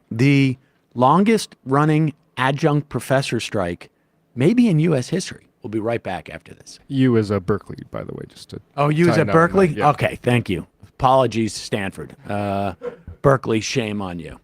the longest running adjunct professor strike maybe in U.S. history. We'll be right back after this. You is at Berkeley, by the way, just to. Oh, you is at Berkeley? Yeah. Okay, thank you. Apologies, Stanford. Berkeley, shame on you.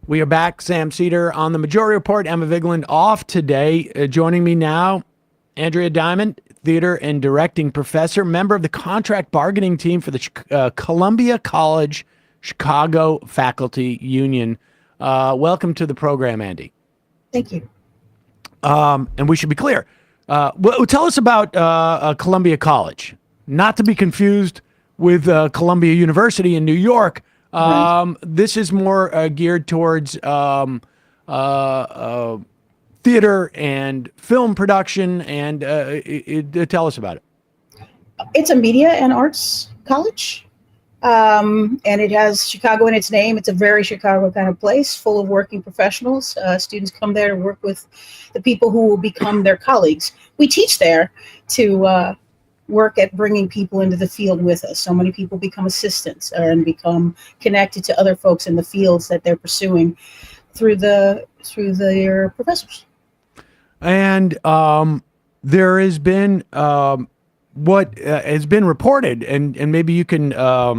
We are back. Sam Seder on the Majority Report. Emma Vigeland off today. Joining me now, Andi Dymond, theater and directing professor, member of the contract bargaining team for the Columbia College Chicago Faculty Union. Welcome to the program, Andi. Thank you. And we should be clear. Tell us about Columbia College, not to be confused with Columbia University in New York. Right. This is more geared towards theater and film production, and tell us about it. It's a media and arts college, and it has Chicago in its name. It's a very Chicago kind of place, full of working professionals. Students come there to work with the people who will become their colleagues. We teach there to work at bringing people into the field with us. So many people become assistants and become connected to other folks in the fields that they're pursuing through their professors. And there has been what has been reported, and maybe you can tell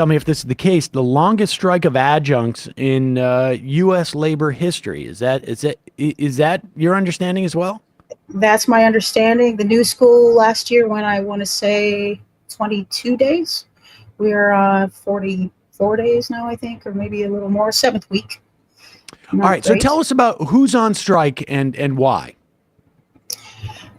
me if this is the case. The longest strike of adjuncts in U.S. labor history. Is that your understanding as well? That's my understanding. The new school last year went, I want to say, 22 days. We're 44 days now, I think, or maybe a little more. 7th week. All right. So tell us about who's on strike and why.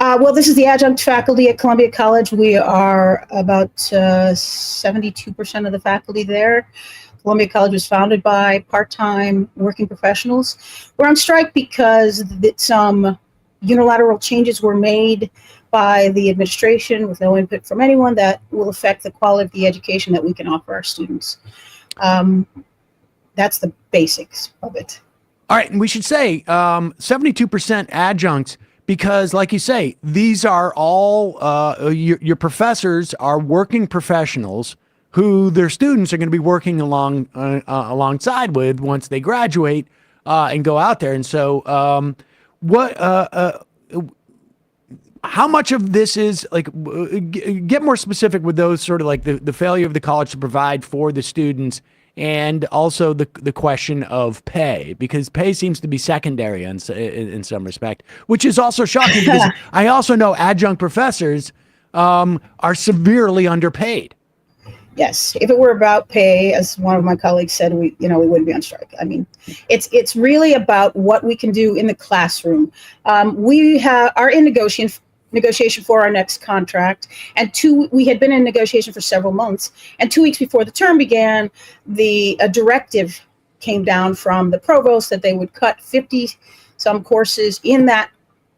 Well, this is the adjunct faculty at Columbia College. We are about 72% of the faculty there. Columbia College was founded by part-time working professionals. We're on strike because some unilateral changes were made by the administration with no input from anyone that will affect the quality of the education that we can offer our students. That's the basics of it. All right, and we should say 72% adjuncts because, like you say, these are all your professors are working professionals who their students are going to be working alongside with once they graduate and go out there. And so, how much of this is like? Get more specific with those sort of like the failure of the college to provide for the students. And also the question of pay, because pay seems to be secondary in some respect, which is also shocking because I also know adjunct professors are severely underpaid. Yes, if it were about pay, as one of my colleagues said, we wouldn't be on strike. I mean, it's really about what we can do in the classroom. We are in negotiation for our next contract, and we had been in negotiation for several months, and 2 weeks before the term began, a directive came down from the provost that they would cut 50 some courses in that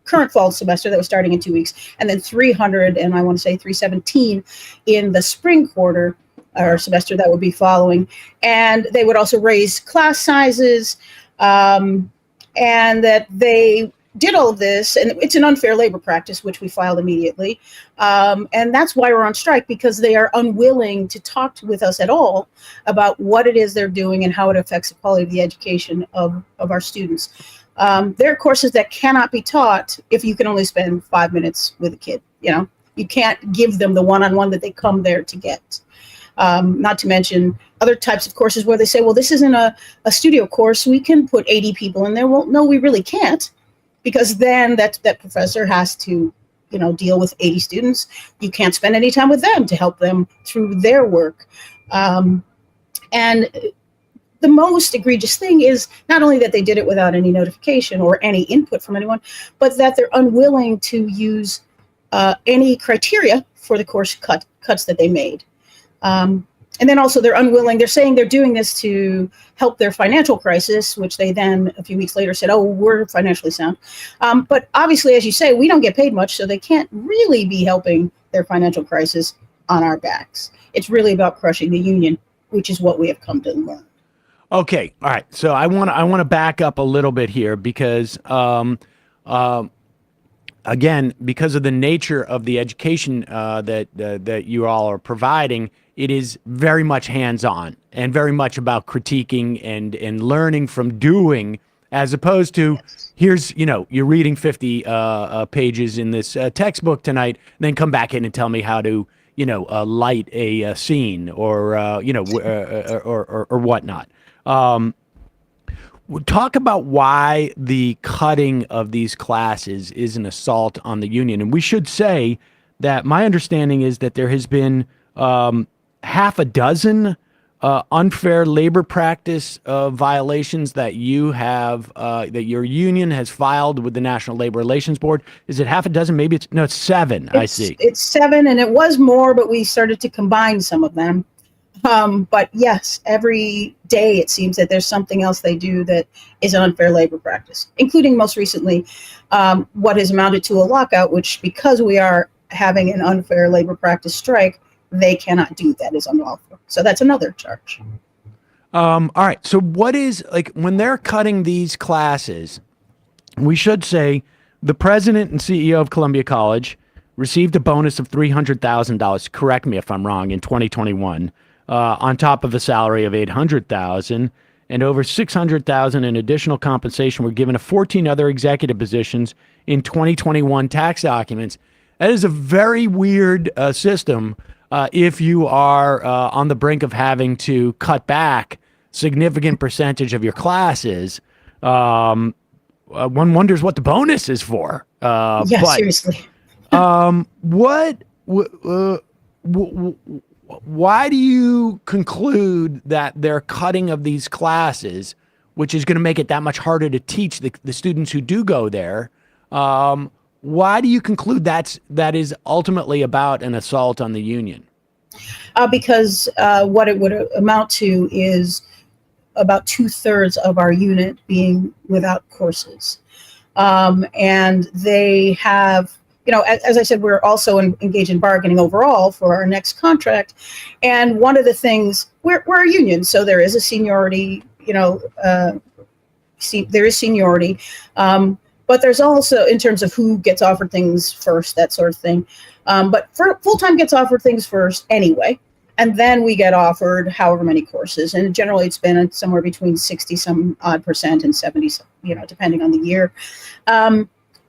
current fall semester that was starting in 2 weeks, and then 300, and I want to say 317 in the spring quarter or semester that would be following. And they would also raise class sizes, and that they did all of this, and it's an unfair labor practice, which we filed immediately. And that's why we're on strike, because they are unwilling to talk with us at all about what it is they're doing and how it affects the quality of the education of our students. There are courses that cannot be taught if you can only spend 5 minutes with a kid. You can't give them the one-on-one that they come there to get. Not to mention other types of courses where they say, well, this isn't a studio course. We can put 80 people in there. Well, no, we really can't, because then that professor has to, deal with 80 students. You can't spend any time with them to help them through their work. And the most egregious thing is not only that they did it without any notification or any input from anyone, but that they're unwilling to use any criteria for the course cuts that they made. And then also they're unwilling, they're saying they're doing this to help their financial crisis, which they then a few weeks later said, oh, we're financially sound. But obviously, as you say, we don't get paid much, so they can't really be helping their financial crisis on our backs. It's really about crushing the union, which is what we have come to learn. Okay. All right. So I want to back up a little bit here because, again, because of the nature of the education that you all are providing, it is very much hands-on and very much about critiquing and learning from doing, as opposed to here's, you're reading 50 pages in this textbook tonight, then come back in and tell me how to, light a scene or, or whatnot. Talk about why the cutting of these classes is an assault on the union. And we should say that my understanding is that there has been half a dozen unfair labor practice violations that you have, that your union has filed with the National Labor Relations Board. Is it half a dozen? Maybe it's 7. I see. It's 7, and it was more, but we started to combine some of them. But yes, every day it seems that there's something else they do that is an unfair labor practice, including most recently what has amounted to a lockout, which, because we are having an unfair labor practice strike, they cannot do. That is unlawful. So that's another charge. All right. So what is, like, when they're cutting these classes, we should say the president and CEO of Columbia College received a bonus of $300,000. Correct me if I'm wrong, in 2021. On top of a salary of $800,000, and over $600,000 in additional compensation were given to 14 other executive positions in 2021 tax documents. That is a very weird system if you are on the brink of having to cut back significant percentage of your classes. One wonders what the bonus is for. Seriously. Why do you conclude that their cutting of these classes, which is going to make it that much harder to teach the students who do go there, Why do you conclude that is ultimately about an assault on the union? Because what it would amount to is about 2/3 of our unit being without courses. And they have, as I said, we're also engaged in bargaining overall for our next contract. And one of the things, we're a union, so there is a seniority, there is seniority. But there's also, in terms of who gets offered things first, that sort of thing. But for full-time gets offered things first anyway. And then we get offered however many courses. And generally it's been somewhere between 60 some odd percent and 70, depending on the year.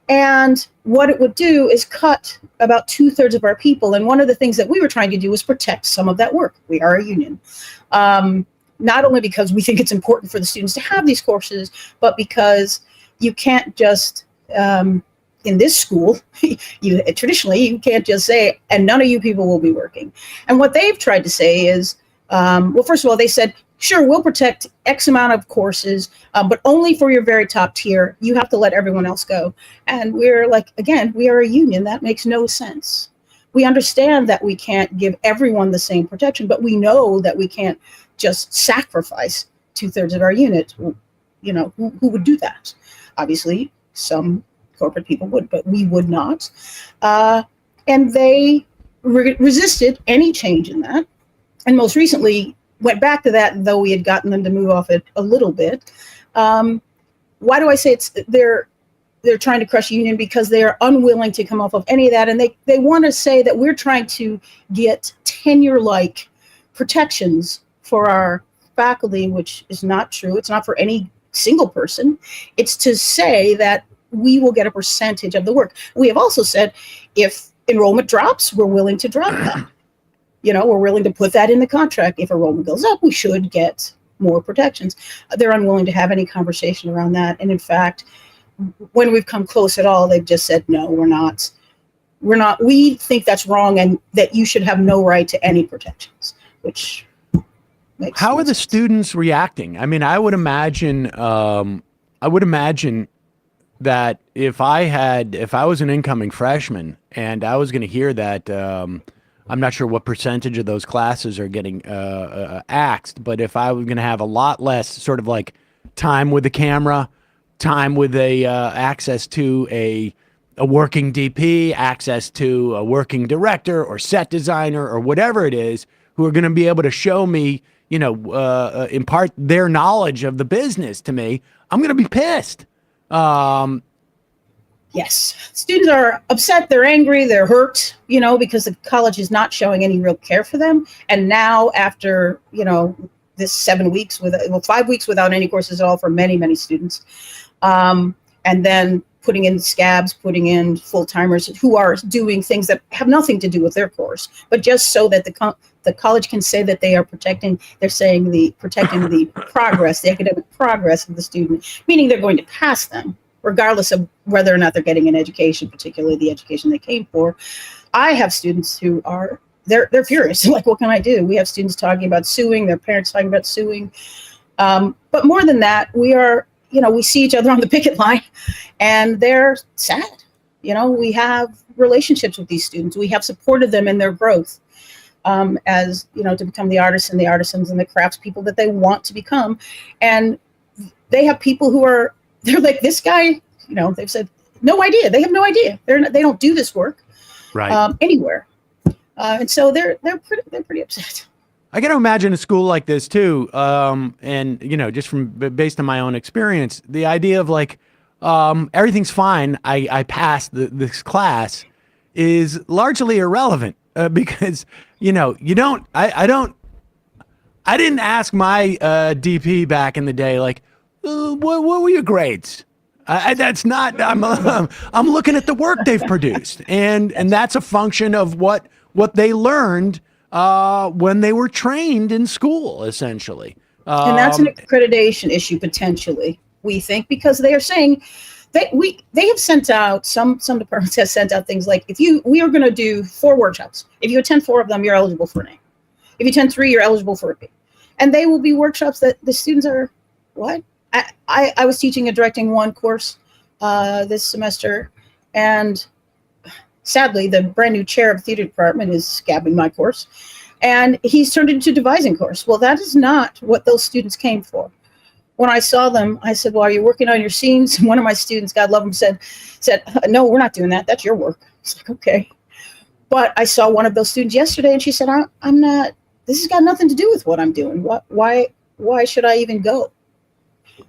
And what it would do is cut about 2/3 of our people. And one of the things that we were trying to do was protect some of that work. We are a union. Not only because we think it's important for the students to have these courses, but because you can't just, in this school, traditionally you can't just say, and none of you people will be working. And what they've tried to say is, well, first of all, they said, sure, we'll protect X amount of courses, but only for your very top tier. You have to let everyone else go. And we're like, again, we are a union. That makes no sense. We understand that we can't give everyone the same protection, but we know that we can't just sacrifice 2/3 of our unit. Who would do that? Obviously, some corporate people would, but we would not. And they resisted any change in that. And most recently went back to that, though we had gotten them to move off it a little bit. Why do I say they're trying to crush a union? Because they are unwilling to come off of any of that. And they want to say that we're trying to get tenure-like protections for our faculty, which is not true. It's not for any single person. It's to say that we will get a percentage of the work. We have also said if enrollment drops, we're willing to drop that. We're willing to put that in the contract. If enrollment goes up, we should get more protections. They're unwilling to have any conversation around that. And in fact, when we've come close at all, they've just said, no, we're not. We think that's wrong and that you should have no right to any protections, which makes How are the sense. students reacting? I mean, I would imagine that if I was an incoming freshman and I was going to hear that, I'm not sure what percentage of those classes are getting axed, but if I was going to have a lot less sort of like time with the camera, time with access to a working DP, access to a working director or set designer or whatever it is, who are going to be able to show me, impart their knowledge of the business to me, I'm going to be pissed. Yes, students are upset, they're angry, they're hurt, because the college is not showing any real care for them. And now after, this 5 weeks without any courses at all for many, many students. And then putting in scabs, putting in full-timers who are doing things that have nothing to do with their course, but just so that the college can say that they are protecting the progress, the academic progress of the student, meaning they're going to pass them, regardless of whether or not they're getting an education, particularly the education they came for. I have students who are, they're furious. Like, what can I do? We have students talking about suing, their parents talking about suing. But more than that, we see each other on the picket line and they're sad. We have relationships with these students. We have supported them in their growth to become the artists and the artisans and the craftspeople that they want to become. And they have people they're like, this guy, they've said, no idea. They have no idea. They don't do this work anywhere. And so they're pretty upset. I got to imagine a school like this too. And just based on my own experience, the idea of like, everything's fine. I passed this class is largely irrelevant because, I didn't ask my DP back in the day, like, what were your grades? That's not. I'm looking at the work they've produced, and that's a function of what they learned when they were trained in school, essentially. And that's an accreditation issue potentially, we think, because they are saying they have sent out some departments have sent out things like, we are going to do 4 workshops. If you attend 4 of them, you're eligible for an A. If you attend 3, you're eligible for a B. And they will be workshops that the students are, what? I was teaching and directing one course this semester, And sadly, the brand new chair of the theater department is scabbing my course. And he's turned it into a devising course. Well, that is not what those students came for. When I saw them, I said, well, are you working on your scenes? And one of my students, God love him, said, no, we're not doing that. That's your work. It's like, okay. But I saw one of those students yesterday, and she said, I'm not, this has got nothing to do with what I'm doing. Why should I even go?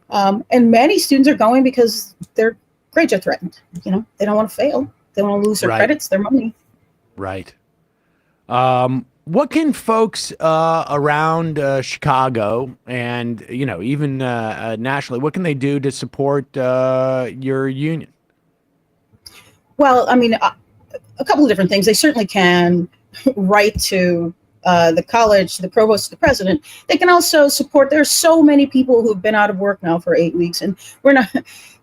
And many students are going because their grades are threatened. You know, they don't want to fail. They want to lose their credits, their money. Right. What can folks around Chicago and, you know, even nationally, what can they do to support your union? Well, I mean, a couple of different things. They certainly can write to the college, the provost, the president. They can also support. There's so many people who've been out of work now for 8 weeks, and we're not.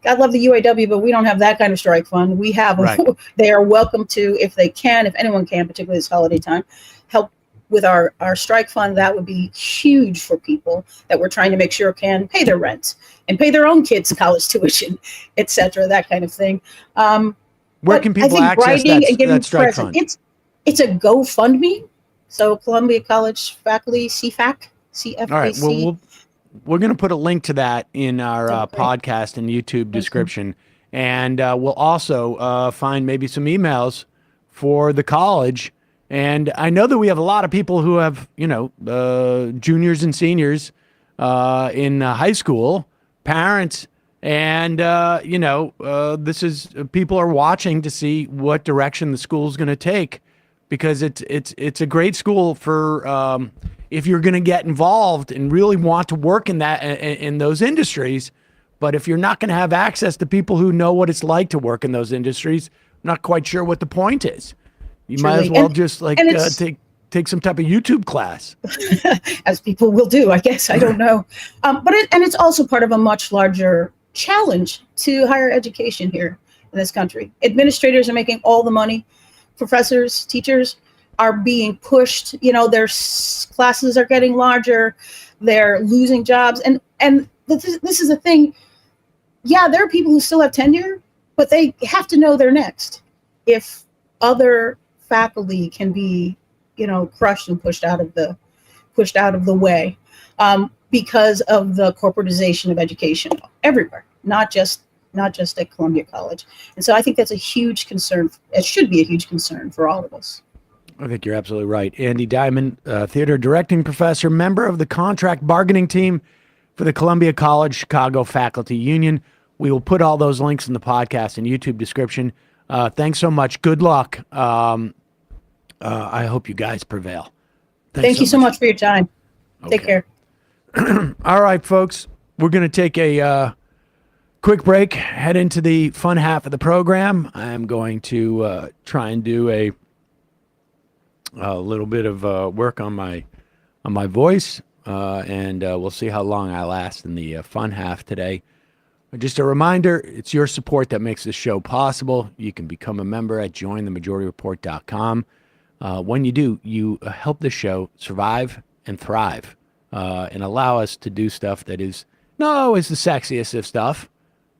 God love the UAW, but we don't have that kind of strike fund. We have. Right. They are welcome to, if they can, if anyone can, particularly this holiday time, help with our strike fund. That would be huge for people that we're trying to make sure can pay their rent and pay their own kids' college tuition, et cetera, that kind of thing. Where can people access that strike fund? It's a GoFundMe. So Columbia College Faculty, CFAC, CFAC. All right. Well, we're going to put a link to that in our podcast and YouTube description. And we'll also find maybe some emails for the college. And I know that we have a lot of people who have, you know, juniors and seniors in high school, parents. And, you know, people are watching to see what direction the school is going to take, because it's a great school for if you're going to get involved and really want to work in those industries. But if you're not going to have access to people who know what it's like to work in those industries, I'm not quite sure what the point is. You might as well just take some type of YouTube class. As people will do, I guess. I don't know. But it's also part of a much larger challenge to higher education here in this country. Administrators are making all the money. Professors, teachers are being pushed. You know, their classes are getting larger. They're losing jobs. And this is the thing. Yeah, there are people who still have tenure, but they have to know they're next. If other faculty can be, you know, crushed and pushed out of the way because of the corporatization of education everywhere, not just at Columbia College. And so I think that's a huge concern. It should be a huge concern for all of us. I think you're absolutely right. Andi Dymond, theater directing professor, member of the contract bargaining team for the Columbia College Chicago Faculty Union. We will put all those links in the podcast and YouTube description. Thanks so much. Good luck. I hope you guys prevail. Thank you so much for your time. Okay. Take care. All right, folks. We're going to take a quick break, head into the fun half of the program. I'm going to try and do a little bit of work on my voice, and we'll see how long I last in the fun half today. Just a reminder, it's your support that makes this show possible. You can become a member at jointhemajorityreport.com. When you do, you help the show survive and thrive, and allow us to do stuff that is not always the sexiest of stuff,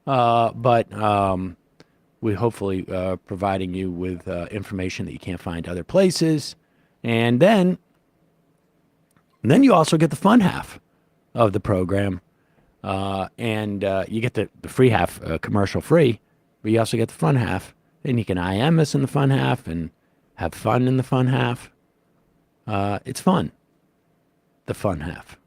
but we hopefully providing you with information that you can't find other places. And then you also get the fun half of the program. And you get the free half commercial free, but you also get the fun half. And you can IM us in the fun half and have fun in the fun half. It's fun. The fun half.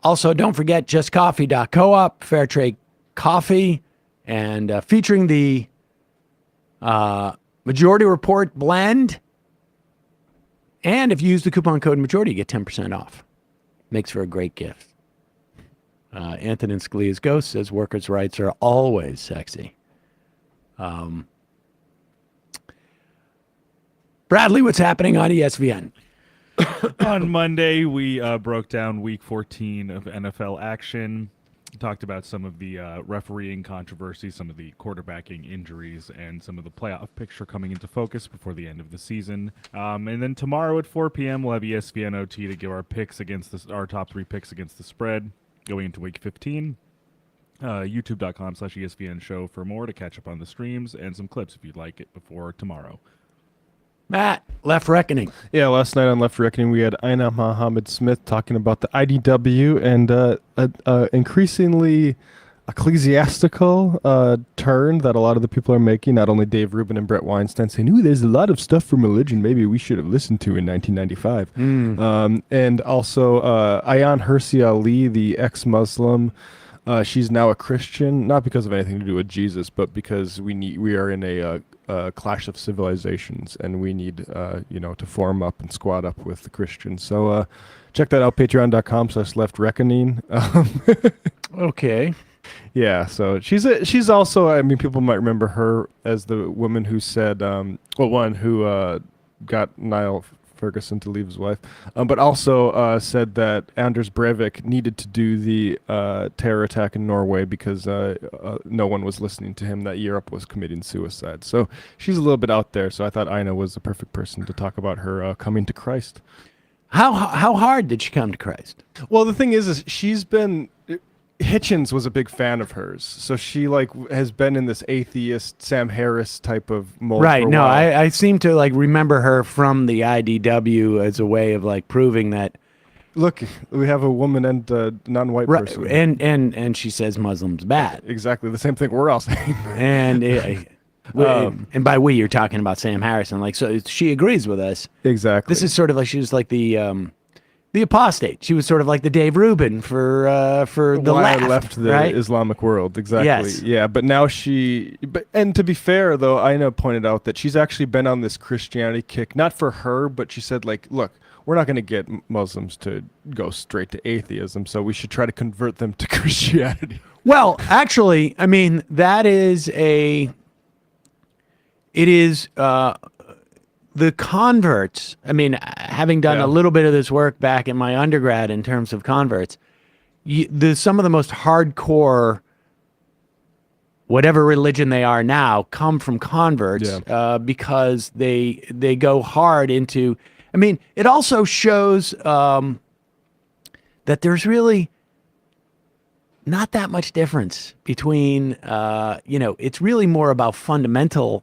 Also, don't forget justcoffee.coop, fair trade coffee, and featuring the Majority Report blend. And if you use the coupon code Majority, you get 10% off. Makes for a great gift. Antonin Scalia's Ghost says workers' rights are always sexy. Bradley, what's happening on ESPN? On Monday, we broke down Week 14 of NFL action. Talked about some of the refereeing controversy, some of the quarterbacking injuries, and some of the playoff picture coming into focus before the end of the season. And then tomorrow at 4 p.m., we'll have ESPN OT to give our picks against our top 3 picks against the spread going into Week 15. YouTube.com/ESPN show for more to catch up on the streams and some clips if you'd like it before tomorrow. Matt, Left Reckoning. Yeah, last night on Left Reckoning, we had Aina Mohammed Smith talking about the IDW and increasingly ecclesiastical turn that a lot of the people are making. Not only Dave Rubin and Brett Weinstein saying, "Ooh, there's a lot of stuff from religion maybe we should have listened to in 1995." And also Ayan Hirsi Ali, the ex-Muslim. She's now a Christian, not because of anything to do with Jesus, but because we are in a clash of civilizations, and we need to form up and squad up with the Christians. So check that out, patreon.com/leftreckoning. Okay. Yeah, so she's also, I mean, people might remember her as the woman who said, who got Niall Ferguson to leave his wife, but also said that Anders Breivik needed to do the terror attack in Norway because no one was listening to him, that Europe was committing suicide. So she's a little bit out there, so I thought Ina was the perfect person to talk about her coming to Christ. How hard did she come to Christ? Well, the thing is she's been... Hitchens was a big fan of hers, so she has been in this atheist Sam Harris type of mold. Right. For a No, while. I seem to remember her from the IDW as a way of proving that. Look, we have a woman and a non-white person, and she says Muslims bad. Exactly the same thing we're all saying. And and by we, you're talking about Sam Harrison. So she agrees with us. Exactly. This is sort of she was like the apostate. She was sort of like the Dave Rubin for the left. I left the Islamic world. Exactly. Yes. Yeah, but now and to be fair though, Ina pointed out that she's actually been on this Christianity kick, not for her, but she said look, we're not going to get Muslims to go straight to atheism, so we should try to convert them to Christianity. Well, actually, I mean, it is the converts, I mean, having done a little bit of this work back in my undergrad in terms of converts, some of the most hardcore, whatever religion they are now, come from converts because they go hard into... I mean, it also shows that there's really not that much difference between, it's really more about fundamentalism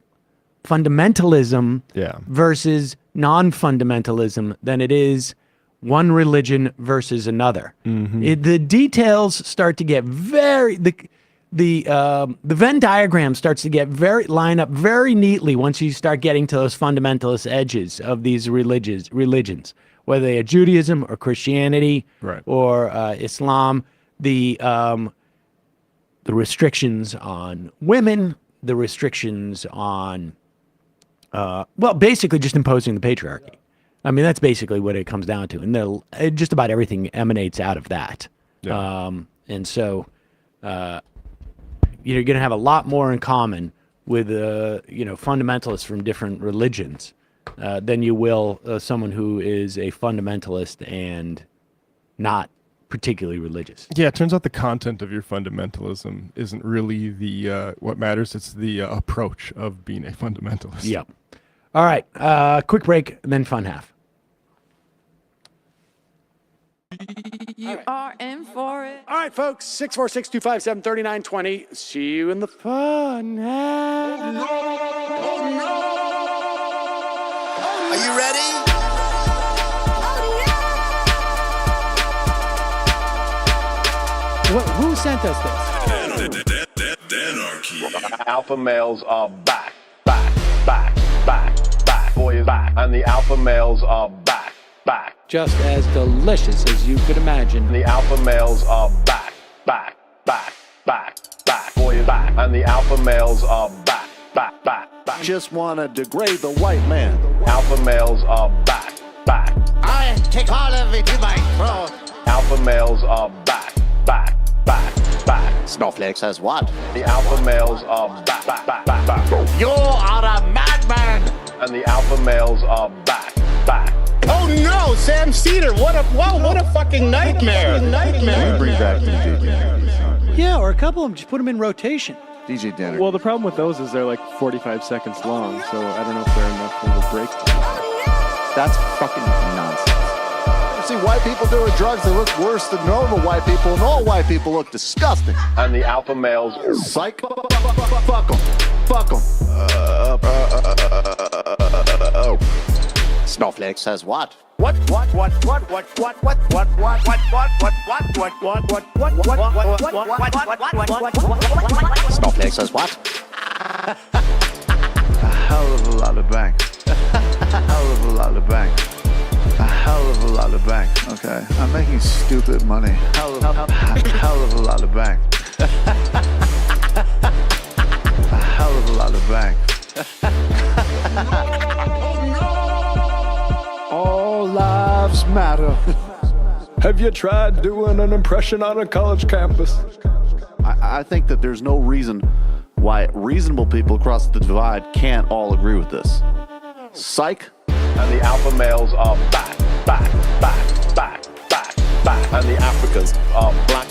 versus non-fundamentalism than it is one religion versus another. The details start to get the Venn diagram starts to get line up very neatly once you start getting to those fundamentalist edges of these religions, whether they are Judaism or Christianity or Islam. The restrictions on women, the restrictions on basically just imposing the patriarchy. I mean, that's basically what it comes down to, and just about everything emanates out of that. And so, you're going to have a lot more in common with fundamentalists from different religions than you will someone who is a fundamentalist and not particularly religious. Yeah, it turns out the content of your fundamentalism isn't really the what matters. It's the approach of being a fundamentalist. Yep. All right. Quick break, and then fun half. You are in for it. All right, folks. 646-257-3920. See you in the fun half. Oh, no. Are you ready? Who sent us this? Anarchy. Alpha males are back. Boys back. And the alpha males are back. Just as delicious as you could imagine. The alpha males are back. Boys back. And the alpha males are back. Just wanna degrade the white man. Alpha males are back. I take all of it in my throat. Alpha males are back. Snowflake says what? The alpha males are back. You are a madman. And the alpha males are back. Oh no, Sam Seder! What a fucking nightmare! Bring back DJ Denner. Yeah, or a couple of them. Just put them in rotation. DJ Denner. Well, the problem with those is they're like 45 seconds long, so I don't know if they're enough of a break. That's fucking nonsense. see white people doing drugs, they look worse than normal white people, and all white people look disgusting. And the alpha males. Psych. Fuck them. Fuck them. Snowflake says what? Snowflake says what? A hell of a lot of bank. A hell of a lot of bank. A hell of a lot of bank. Okay, I'm making stupid money. Hell of a lot of bank. A hell of a lot of bank. All lives matter. Have you tried doing an impression on a college campus? I think that there's no reason why reasonable people across the divide can't all agree with this. Psych. And the alpha males are back. And the Africans are black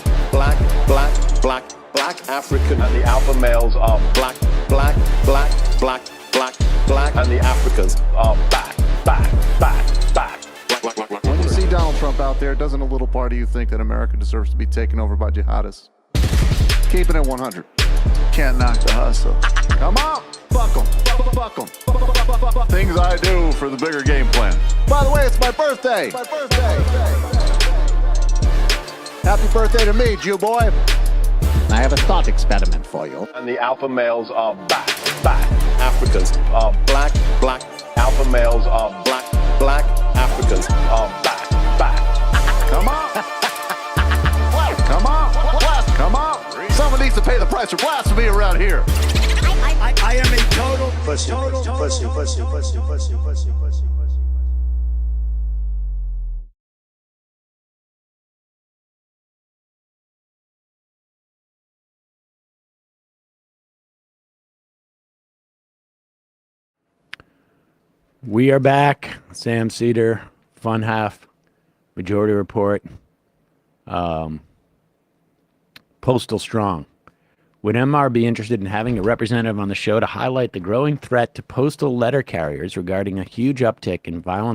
African. And the alpha males are black. And the Africans are back. When you see Donald Trump out there, doesn't a little part of you think that America deserves to be taken over by jihadists? Keeping it 100. Can't knock the hustle. Come on, fuck them. Things I do for the bigger game plan. By the way, it's my birthday. Happy birthday to me, Jew boy. I have a thought experiment for you. And the alpha males are back. Africans are black. Alpha males are black. Africans are back. Come on. Come on. Someone needs to pay the price for blasphemy around here. I am a total pussy. We are back. Sam Seder, Fun Half, Majority Report, Postal Strong. Would MR be interested in having a representative on the show to highlight the growing threat to postal letter carriers regarding a huge uptick in violent